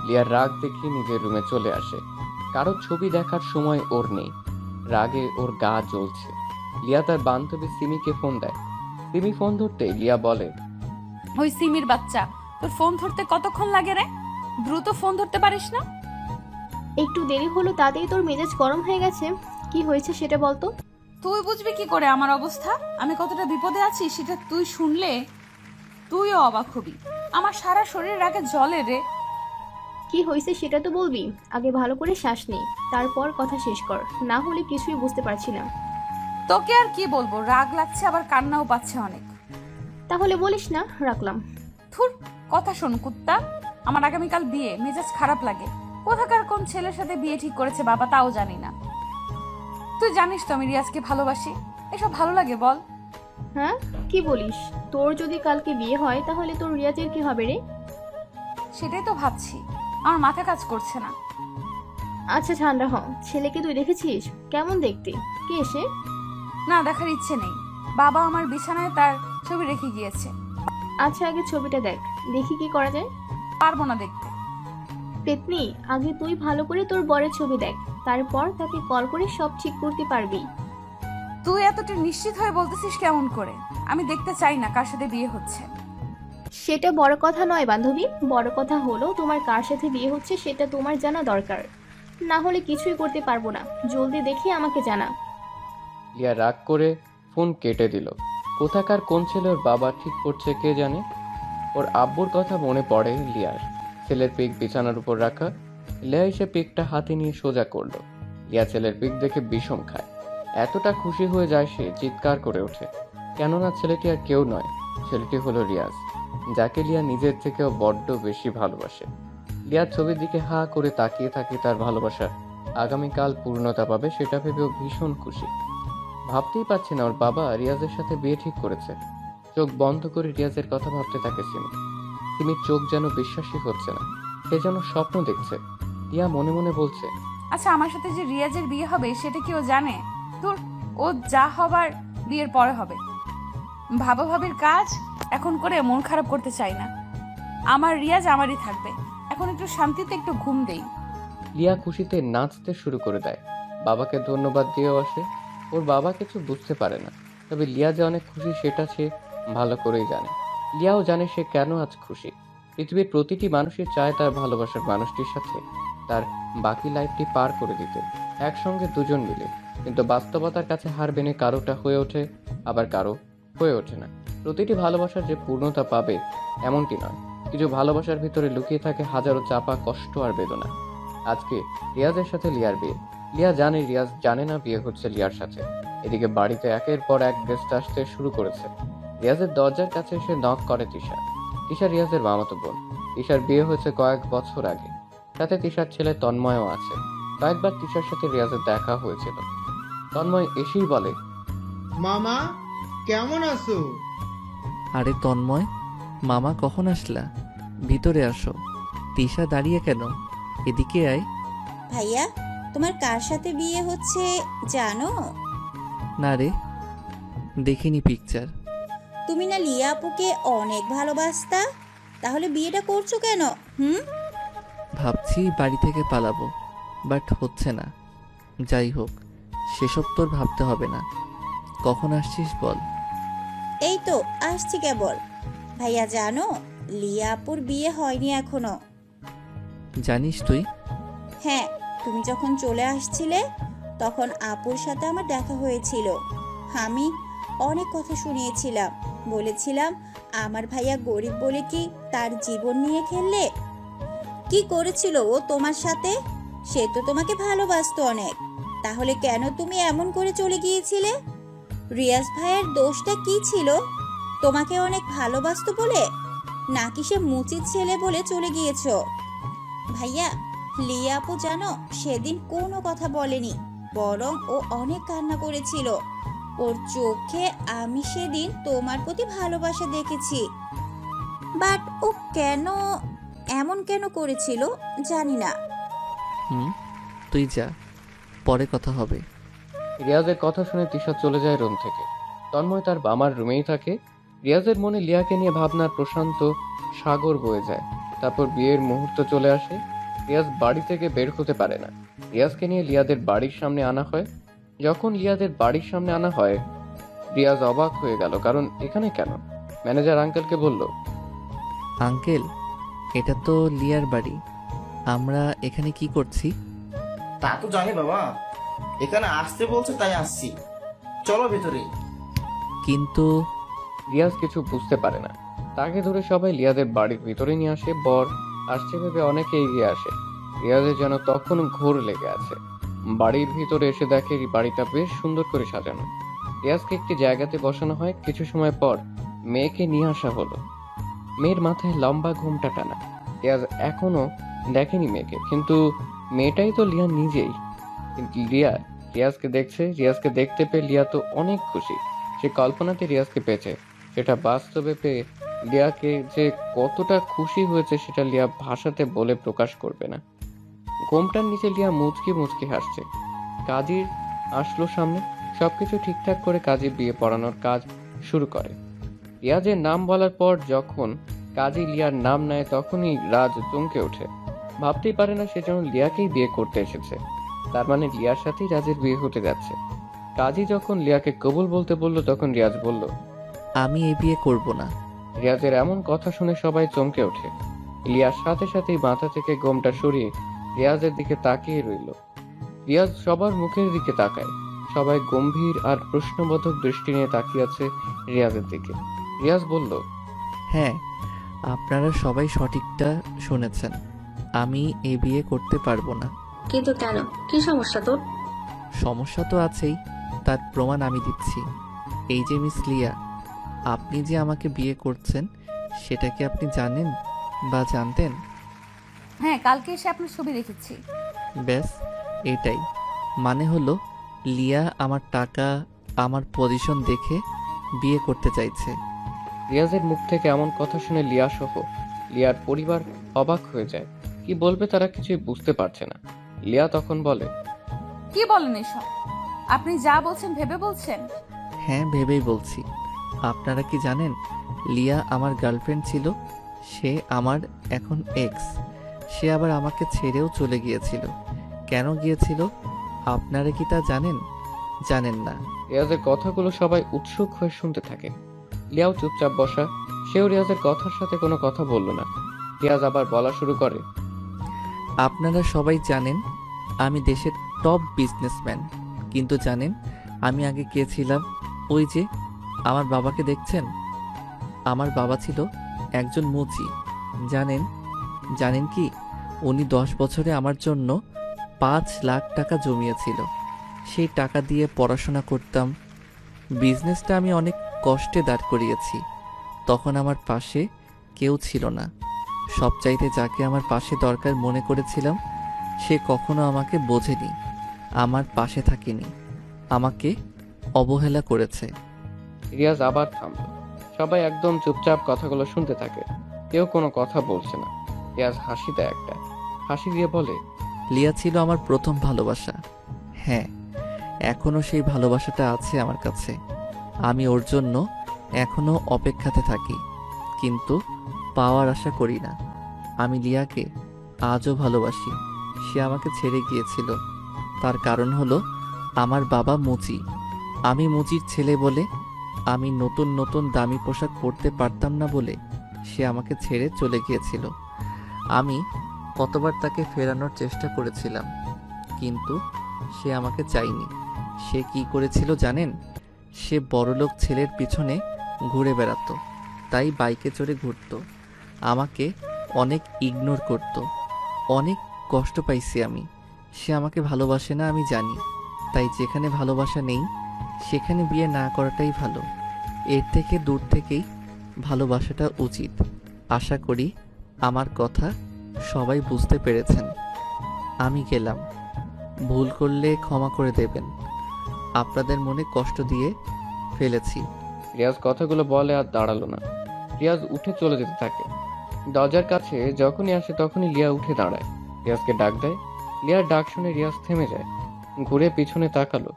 লিয়ার রাগ দেখে নিজের রুমে চলে আসে। কারো ছবি দেখার সময় ওর নেই। রাগে ওর গা জ্বলছে। লিয়া তার বান্ধবী সিমিকে ফোন দেয়। সিমি ফোন ধরতে লিয়া বলে, ওই সিমির বাচ্চা, তোর ফোন ধরতে কতক্ষণ লাগে রে? দ্রুত ফোন ধরতে পারিস না? একটু দেরি হলো তাতেই তোর মেজাজ গরম হয়ে গেছে। কি হয়েছে সেটা বলতো। তুই বুঝবি কি করে আমার অবস্থা? আমি কতটা বিপদে আছি সেটা তুই শুনলে তুইও অবাক হবি। আমার সারা শরীর রাগে জ্বলে রে। কি হয়েছে সেটা তো বলবি। আগে ভালো করে শ্বাস নে, তারপর কথা শেষ কর, না হলে কিছুই বুঝতে পারছি না। তোকে আর কি বলবো, রাগ লাগছে আবার কান্নাও পাচ্ছে অনেক। তাহলে বলিস না, রাখলাম। থুর, কথা শোন কুত্তা, আমার আগামীকাল বিয়ে, মেজাজ খারাপ লাগে। কোথাকার কোন ছেলের সাথে বিয়ে ঠিক করেছে বাবা তাও জানি না। তুই জানিস তো আমি রিয়াজকে ভালোবাসি। এসব ভালো লাগে বল? হ্যাঁ, কি বলিস? তোর যদি কালকে বিয়ে হয় তাহলে তোর রিয়াজের কি হবে রে? সেটাই তো ভাবছি, আমার মাথা কাজ করছে না। আচ্ছা ঠান্ডা হ। ছেলেকে তুই দেখেছিস? কেমন দেখতে? কে সে? না, দেখার ইচ্ছে নেই। বাবা আমার বিছানায় তার ছবি রেখে গিয়েছে। আচ্ছা আগে ছবিটা দেখ, দেখি কি করা যায়। পারবো না দেখতে। পেতনি, আগে তুই ভালো করে তোর বরের ছবি দেখ, তারপর তাকে কল করে সব ঠিক করতে পারবি। তুই এতটা নিশ্চিত হয়ে বলতেছিস কেমন করে? আমি দেখতে চাই না কার সাথে বিয়ে হচ্ছে। সেটা বড় কথা নয় বান্ধবী, বড় কথা হলো তোমার কার সাথে বিয়ে হচ্ছে সেটা তোমার জানা দরকার। না হলে কিছুই করতে পারবো না। জলদি দেখে আমাকে জানা। লিয়া রাগ করে ফোন কেটে দিল। কোথাকার কোন ছেলে ওর বাবা ঠিক করছে কে জানে। ওর আব্বুর কথা মনে পড়ে লিয়ার। ছেলের পিক বিছানার উপর রাখা। লিয়া এসে পিকটা হাতে নিয়ে সোজা করলো। লিয়া ছেলের পিক দেখে বিষম খায়। এতটা খুশি হয়ে যায় সে চিৎকার করে ওঠে। কেননা ছেলেটি আর কেউ নয়, ছেলেটি হলো রিয়াজ, যাকে লিয়া নিজের থেকেও বড্ড বেশি ভালোবাসে। লিয়ার ছবির দিকে হা করে তাকিয়ে থাকে। তার ভালোবাসা আগামীকাল পূর্ণতা পাবে সেটা ভেবেও ভীষণ খুশি। ভাবতেই পারছে না ওর বাবা রিয়াজের সাথে বিয়ে ঠিক করেছে। চোখ বন্ধ করে রিয়াজের কথা ভাবতে থাকে সিমি। সিমির চোখ যেন বিশ্বাসই হচ্ছে না, সে যেন স্বপ্ন দেখছে। রিয়া মনে মনে বলছে, আচ্ছা আমার সাথে যে রিয়াজের বিয়ে হবে সেটা কি ও জানে? তোর ও যা হবার বিয়ের পরে হবে। ভাবা ভাবির কাজ এখন করে মন খারাপ করতে চাই না। আমার রিয়াজ আমারই থাকবে। এখন একটু শান্তিতে একটু ঘুম দেই। লিয়া খুশিতে নাচতে শুরু করে দেয়। বাবাকে ধন্যবাদ দিয়েও আসে। ওর বাবা কিছু বুঝতে পারে না, তবে লিয়া যে অনেক খুশি সেটা সে ভালো করেই জানে। লিয়াও জানে সে কেন আজ খুশি। পৃথিবীর প্রতিটি মানুষই চায় তার ভালোবাসার মানুষটির সাথে তার বাকি লাইফটি পার করে দিতে, একসঙ্গে দুজন মিলে। কিন্তু বাস্তবতার কাছে হার মেনে কারোটা হয়ে ওঠে, আবার কারো হয়ে ওঠে না। প্রতিটি ভালোবাসার যে পূর্ণতা পাবে এমনটি নয়। কিছু ভালোবাসার ভিতরে লুকিয়ে থাকে হাজারো চাপা কষ্ট আর বেদনা। আজকে রিয়াজের সাথে লিয়ার বিয়ে। লিয়া জানে রিয়াজ জানে না বিয়ে হচ্ছে লিয়ার সাথে। এদিকে বাড়িতে একের পর এক গেস্ট আসতে শুরু করেছে। রিয়াজের দরজার কাছে এসে নক করে তিশা। তিশা রিয়াজের মামাতো বোন। তিশার বিয়ে হয়েছে কয়েক বছর আগে। সাথে তিশার ছেলে তন্ময়ও আছে। কয়েকবার তিশার সাথে রিয়াজের দেখা হয়েছিল। তন্ময় এসেই বলে, মামা কেমন আছো? আরে তন্ময়, মামা কখন আসলা? ভিতরে আসো। তিশা দাঁড়িয়ে কেন? এদিকে আয়। ভাইয়া, তোমার কার সাথে বিয়ে হচ্ছে জানো? না রে, দেখিনি পিকচার। তুমি না লিয়া আপুকে অনেক ভালোবাসতা, তাহলে বিয়েটা করছো কেন? ভাবছি বাড়ি থেকে পালাবো, বাট হচ্ছে না। যাই হোক, সেসব তোর ভাবতে হবে না। কখন আসছিস বল? এই তো আসছি কেবল। ভাইয়া জানো, লিয়া আপুর বিয়ে হয়নি এখনো। জানিস তুই? হ্যাঁ, তুমি যখন চলে আসছিলে তখন আপুর সাথে আমার দেখা হয়েছিল। আমি অনেক কথা শুনিয়েছিলাম, বলেছিলাম আমার ভাইয়া গরিব বলে কি তার জীবন নিয়ে খেললে? কি করেছিল ও তোমার সাথে? সে তো তোমাকে ভালোবাসতো অনেক, তাহলে কেন তুমি এমন করে চলে গিয়েছিলে? রিয়াজ ভাইয়ের দোষটা কি ছিল? তোমাকে অনেক ভালোবাসতো বলে, নাকি সে মুচির ছেলে বলে চলে গিয়েছো? ভাইয়া, লিয়া আপু জানো সেদিন কোনো কথা বলেনি, বরং ও অনেক কান্না করেছিল। ওর চোখে আমি সেদিন তোমার প্রতি ভালোবাসা দেখেছি। বাট ও কেন এমন কেন করেছিল জানি না। তুই যা, পরে কথা হবে। রিয়াজের কথা শুনে তিশা চলে যায় রুম থেকে। তন্ময় তার বামার রুমেই থাকে। রিয়াজের মনে লিয়াকে নিয়ে ভাবনার প্রশান্ত সাগর বয়ে যায়। তারপর বিয়ের মুহূর্ত চলে আসে। রিয়াজ বাড়ি থেকে বের হতে পারে না। রিয়াজকে নিয়ে লিয়াদের বাড়ির সামনে আনা হয়। যখন লিয়াদের বাড়ির সামনে আনা হয়, রিয়াজ অবাক হয়ে গেল, কারণ এখানে কেন? ম্যানেজার আঙ্কেলকে বলল, আঙ্কেল, এটা তো লিয়ার বাড়ি, আমরা এখানে কি করছি? তা তো জানি বাবা, এখানে আসতে বলছে তাই আসছি, চলো ভেতরে। কিন্তু রিয়াজ কিছু বুঝতে পারে না। তাকে ধরে সবাই লিয়াদের বাড়ির ভিতরে নিয়ে আসে। বর আসছে ভেবে অনেকে এগিয়ে আসে। রিয়াজের যেন তখন ঘোর লেগে আছে। বাড়ির ভিতরে এসে দেখে বাড়িটা বেশ সুন্দর করে সাজানো। রিয়াজকে একটি জায়গাতে বসানো হয়। কিছু সময় পর মেয়েকে নিয়ে আসা হলো। মেয়ের মাথায় লম্বা ঘোমটা টানা। রিয়াজ এখনো দেখেনি মেয়েকে, কিন্তু মেয়েটাই তো লিয়া নিজেই। কিন্তু লিয়া রিয়াজকে দেখছে। রিয়াজকে দেখতে পেয়ে লিয়া তো অনেক খুশি। সে কল্পনাতে রিয়াজকে পেয়েছে, সেটা বাস্তবে পেয়ে লিয়াকে যে কতটা খুশি হয়েছে সেটা লিয়া ভাষাতে বলে প্রকাশ করবে না। ঘোমটার নিচে লিয়া মুচকি মুচকি হাসছে। কাজীর আসলো সামনে। সবকিছু ঠিকঠাক করে কাজী বিয়ে পড়ানোর কাজ শুরু করে। রিয়াজের নাম বলার পর যখন কাজী লিয়ার নাম নেয়, তখনই রাজ চমকে ওঠে। ভাবতেই পারে না সে যেন লিয়াকেই বিয়ে করতে এসেছে। তার মানে লিয়ার সাথেই রাজের বিয়ে হতে যাচ্ছে। কাজী যখন লিয়াকে কবুল বলতে বলল, তখন রিয়াজ বলল, আমি এই বিয়ে করব না। রিয়াজের এমন কথা শুনে সবাই চমকে ওঠে। লিয়ার সাথে সাথেই মাথা থেকে গোমটা সরিয়ে রিয়াজের দিকে তাকিয়ে রইল। রিয়াজ সবার মুখের দিকে তাকায়। সবাই গম্ভীর আর প্রশ্নবোধক দৃষ্টি নিয়ে তাকিয়ে আছে রিয়াজের দিকে। রিয়াজ বলল, হ্যাঁ, আপনারা সবাই সঠিকটা শুনেছেন, আমি এই বিয়ে করতে পারবো না। কিন্তু কেন, কি সমস্যা তোর? সমস্যা তো আছেই, তার প্রমাণ আমি দিচ্ছি। এই যে মিস লিয়া, আপনি যে আমাকে বিয়ে করছেন সেটা কি আপনি জানেন বা জানতেন? হ্যাঁ, কালকে এসে আপনার ছবি দেখেছি। ব্যাস এটাই। মানে হলো লিয়া আমার টাকা, আমার পজিশন দেখে বিয়ে করতে চাইছে। রিয়াজের মুখ থেকে এমন কথা শুনে লিয়া সহ লিয়ার পরিবার অবাক হয়ে যায়। কি বলবে তারা কিছুই বুঝতে পারছে না। লিয়া তখন বলে, কি বলেন এসব? আপনি যা বলছেন ভেবে বলছেন? হ্যাঁ, ভেবেই বলছি। আপনারা কি জানেন লিয়া আমার গার্লফ্রেন্ড ছিল? সে আমার এখন এক্স। সে আবার আমাকে ছেড়েও চলে গিয়েছিল। কেন গিয়েছিল আপনারা কি তা জানেন? জানেন না। রিয়াজের কথাগুলো সবাই উৎসুক হয়ে শুনতে থাকে। লিয়াও চুপচাপ বসা। সেও রিয়াজের কথার সাথে কোনো কথা বলল না। রিয়াজ আবার বলা শুরু করে, আপনারা সবাই জানেন আমি দেশের টপ বিজনেসম্যান, কিন্তু জানেন আমি আগে কে ছিলাম? ওই যে আমার বাবাকে দেখছেন, আমার বাবা ছিল একজন মুচি। জানেন কি, উনি 10 বছরে আমার জন্য 5 লাখ টাকা জমিয়েছিল। সেই টাকা দিয়ে পড়াশোনা করতাম। বিজনেসটা আমি অনেক কষ্টে দাঁড় করিয়েছি। তখন আমার পাশে কেউ ছিল না। সবচাইতে যাকে আমার পাশে দরকার মনে করেছিলাম, সে কখনো আমাকে বোঝেনি, আমার পাশে থাকেনি, আমাকে অবহেলা করেছে। রিয়াজ আবার থামল। সবাই একদম চুপচাপ কথাগুলো শুনতে থাকে। কেউ কোনো কথা বলছে না। রিয়াজ হাসি দেয় একটা। হাসি দিয়ে বলে, লিয়া ছিল আমার প্রথম ভালোবাসা। হ্যাঁ, এখনো সেই ভালোবাসাটা আছে আমার কাছে। আমি ওর জন্য এখনো অপেক্ষাতে থাকি, কিন্তু পাওয়ার আশা করি না। আমি লিয়াকে আজও ভালোবাসি। সে আমাকে ছেড়ে গিয়েছিল, তার কারণ হলো আমার বাবা মুচি। আমি মুচির ছেলে বলে, আমি নতুন নতুন দামি পোশাক পরতে পারতাম না বলে সে আমাকে ছেড়ে চলে গিয়েছিল। আমি কতবার তাকে ফেরানোর চেষ্টা করেছিলাম, কিন্তু সে আমাকে চায়নি। সে কি করেছিল জানেন? সে বড়লোক ছেলের পিছনে ঘুরে বেড়াতো, তাই বাইকে চড়ে ঘুরতো। আমাকে অনেক ইগনোর করত। অনেক কষ্ট পাইছি আমি। সে আমাকে ভালোবাসে না আমি জানি, তাই যেখানে ভালোবাসা নেই সেখানে বিয়ে না করাটাই ভালো। এর থেকে দূর থেকেই ভালোবাসাটা উচিত। আশা করি আমার কথা সবাই বুঝতে পেরেছেন। আমি গেলাম, ভুল করলে ক্ষমা করে দেবেন। আপনাদের মনে কষ্ট দিয়ে ফেলেছি। রিয়াজ কথাগুলো বলে আর দাঁড়ালো না। রিয়াজ উঠে চলে যেতে থাকে। দরজার কাছে যখনই আসে তখনই লিয়া উঠে দাঁড়ায়, রিয়াজকে ডাক দেয়। লিয়ার ডাক শুনে রিয়াজ থেমে যায়, ঘুরে পিছনে তাকালো।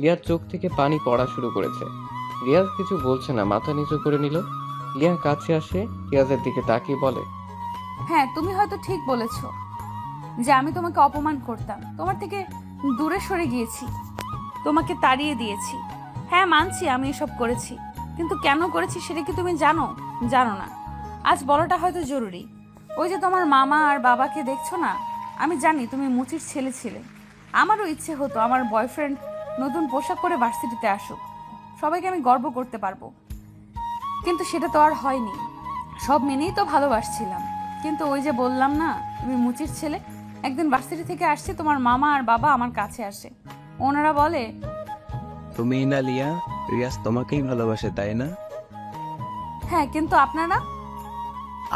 লিয়ার চোখ থেকে পানি পড়া শুরু করেছে। রিয়াজ কিছু বলছে না, মাথা নিচু করে নিল। লিয়া কাছে আসে, রিয়াজের দিকে তাকিয়ে বলে, হ্যাঁ, তুমি হয়তো ঠিক বলেছো যে আমি তোমাকে অপমান করতাম, তোমার থেকে দূরে সরে গিয়েছি, তোমাকে তাড়িয়ে দিয়েছি। হ্যাঁ, মানছি আমি এসব করেছি, কিন্তু কেন করেছি সেটা কি তুমি জানো? জানো না। আজ বলাটা হয়তো জরুরি। ওই যে তোমার মামা আর বাবাকে দেখছো না, আমি জানি তুমি মুচির ছেলে ছিলে। আমারও ইচ্ছে হতো আমার বয়ফ্রেন্ড নতুন পোশাক পরে ভার্সিটিতে আসুক, সবাইকে আমি গর্ব করতে পারবো, কিন্তু সেটা তো আর হয়নি। সব মেনেই তো ভালোবাসছিলাম, কিন্তু ওই যে বললাম না তুমি মুচির ছেলে। একদিন ভার্সিটি থেকে আসছে, তোমার মামা আর বাবা আমার কাছে আসে, ওনারা বলে, তুমি না লিয়া, রিয়াজ তোমাকেই ভালোবাসে তাই না? হ্যাঁ, কিন্তু আপনারা?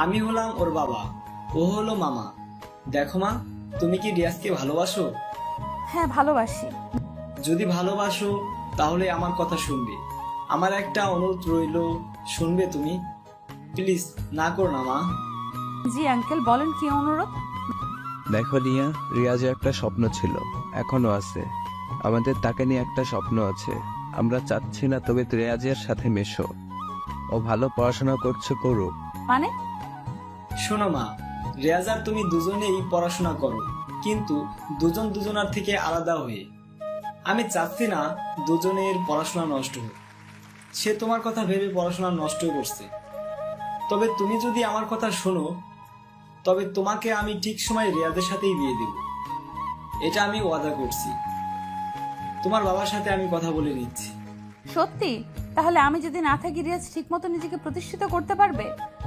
আমি হলাম ওর বাবা, ও হলো মামা। দেখো মা, তুমি কি রিয়াজকে ভালোবাসো? হ্যাঁ, ভালোবাসি। যদি ভালোবাসো তাহলে আমার কথা শুনবে। আমার একটা অনুরোধ রইল, শুনবে তুমি? প্লিজ না করো না মা। জি আঙ্কেল, বলেন কি অনুরোধ? দেখো লিয়া, রিয়াজের একটা স্বপ্ন ছিল, এখনো আছে। আমাদের তাকে নিয়ে একটা স্বপ্ন আছে। আমরা চাচ্ছি না তবে রিয়াজের সাথে মেশো। ও ভালো পড়াশোনা করছে, করুক। মানে? শোনো মা, রিয়াজ আর তুমি দুজনেই পড়াশোনা করো, কিন্তু দুজন দুজনার থেকে আলাদা হয়ে। আমি চাচ্ছি না দুজনের পড়াশোনা নষ্ট হোক। সে তোমার কথা ভেবে পড়াশোনা নষ্ট করছে। তবে তুমি যদি আমার কথা শোনো, তবে তোমাকে আমি ঠিক সময় রিয়াজের সাথেই বিয়ে দেব, এটা আমি ওয়াদা করছি। তোমার বাবার সাথে আমি কথা বলে নিচ্ছি। সত্যি? তাহলে আমি যদি না থাকি রিয়াজ ঠিকমতো নিজেকে প্রতিষ্ঠিত করতে পারবে?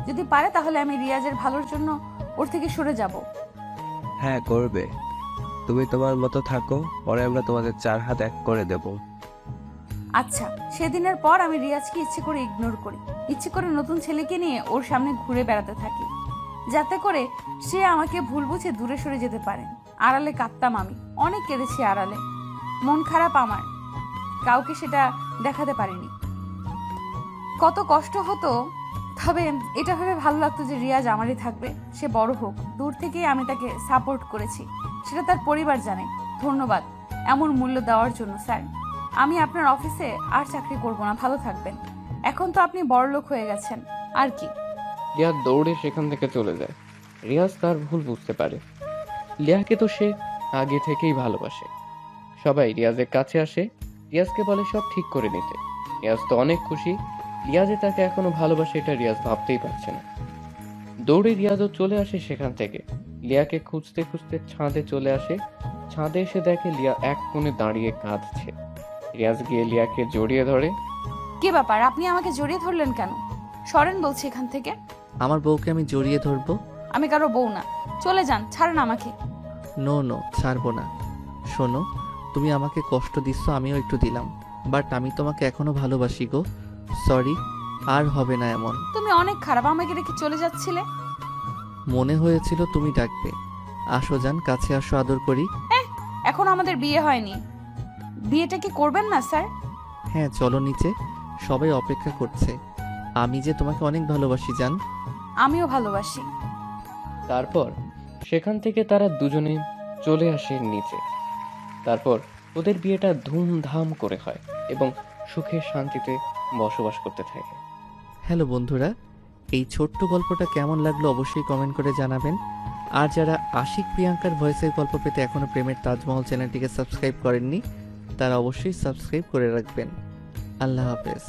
যদি পারে তাহলে আমি রিয়াজের ভালোর জন্য ওর থেকে সরে যাব। হ্যাঁ, করবে। তুমি তোমার মতো থাকো, পরে আমরা তোমাদের 4 হাত এক করে দেব। আচ্ছা, সেদিনের পর আমি রিয়াজকে ইচ্ছে করে ইগনোর করি, ইচ্ছে করে নতুন ছেলেকে নিয়ে ওর সামনে ঘুরে বেড়াতে থাকি, যাতে করে সে আমাকে ভুল বুঝে দূরে সরে যেতে পারে। আড়ালে কাঁদতাম আমি, অনেক কেঁদেছি আড়ালে। মন খারাপ আমার, কাউকে সেটা দেখাতে পারিনি। কত কষ্ট হতো, তবে এটা ভেবে ভালো লাগতো যে রিয়াজ আমারই থাকবে, সে বড় হোক। দূর থেকেই আমি তাকে সাপোর্ট করেছি, সেটা তার পরিবার জানে। ধন্যবাদ এমন মূল্য দেওয়ার জন্য স্যার। আমি আপনার অফিসে আর চাকরি করব না, ভালো থাকবেন। এখন তো আপনি বড়লোক হয়ে গেছেন, আর কি। লিয়া দৌড়ে সেখান থেকে চলে যায়। রিয়াজ তার ভুল বুঝতে পারে। লিয়াকে তো সে আগে থেকেই ভালোবাসে। সবাই রিয়াজের কাছে আসে, রিয়াজকে বলে সব ঠিক করে নিতে। রিয়াজ তো অনেক খুশি। রিয়াজে তাকে এখনো ভালোবাসে এটা রিয়াজ ভাবতেই পারছে না। দৌড়ে রিয়াজও চলে আসে সেখান থেকে। লিয়াকে খুঁজতে খুঁজতে ছাদে চলে আসে। ছাদে এসে দেখে লিয়া এক কোণে দাঁড়িয়ে কাঁদছে। রিয়াজ গিয়ে লিয়াকে জড়িয়ে ধরে। কি ব্যাপার, আপনি আমাকে জড়িয়ে ধরলেন কেন? সরেন বলছি এখান থেকে। আমার বউকে আমি জড়িয়ে ধরবো? আমি কারো বউ না, চলে যান, ছাড়েন আমাকে। নো নো, ছাড়বো না। শোনো, তুমি আমাকে কষ্ট দিচ্ছ, আমিও একটু দিলাম, বাট আমি তোমাকে এখনো ভালোবাসি গো। সরি, আর হবে না এমন। তুমি অনেক খারাপ, আমাকে রেখে চলে যাচ্ছিলে। মনে হয়েছিল তুমি ডাকবে। আসো যান, কাছে আসো, আদর করি। এখন আমাদের বিয়ে হয়নি, বিয়েটা কি করবেন না স্যার? হ্যাঁ, চলো নিচে, সবাই অপেক্ষা করছে। আমি যে তোমাকে অনেক ভালোবাসি জান। আমিও ভালোবাসি। তারপর সেখান থেকে তারা দুজনে চলে আসে নিচে। তারপর ওদের বিয়েটা ধুমধাম করে হয় এবং সুখে শান্তিতে বসবাস করতে থাকে। হ্যালো বন্ধুরা, এই ছোট্ট গল্পটা কেমন লাগলো অবশ্যই কমেন্ট করে জানাবেন। আর যারা আশিক প্রিয়াঙ্কার ভয়েসের গল্প পেতে এখনো প্রেমের তাজমহল চ্যানেলটিকে সাবস্ক্রাইব করেননি, তারা অবশ্যই সাবস্ক্রাইব করে রাখবেন। আল্লাহ হাফেজ।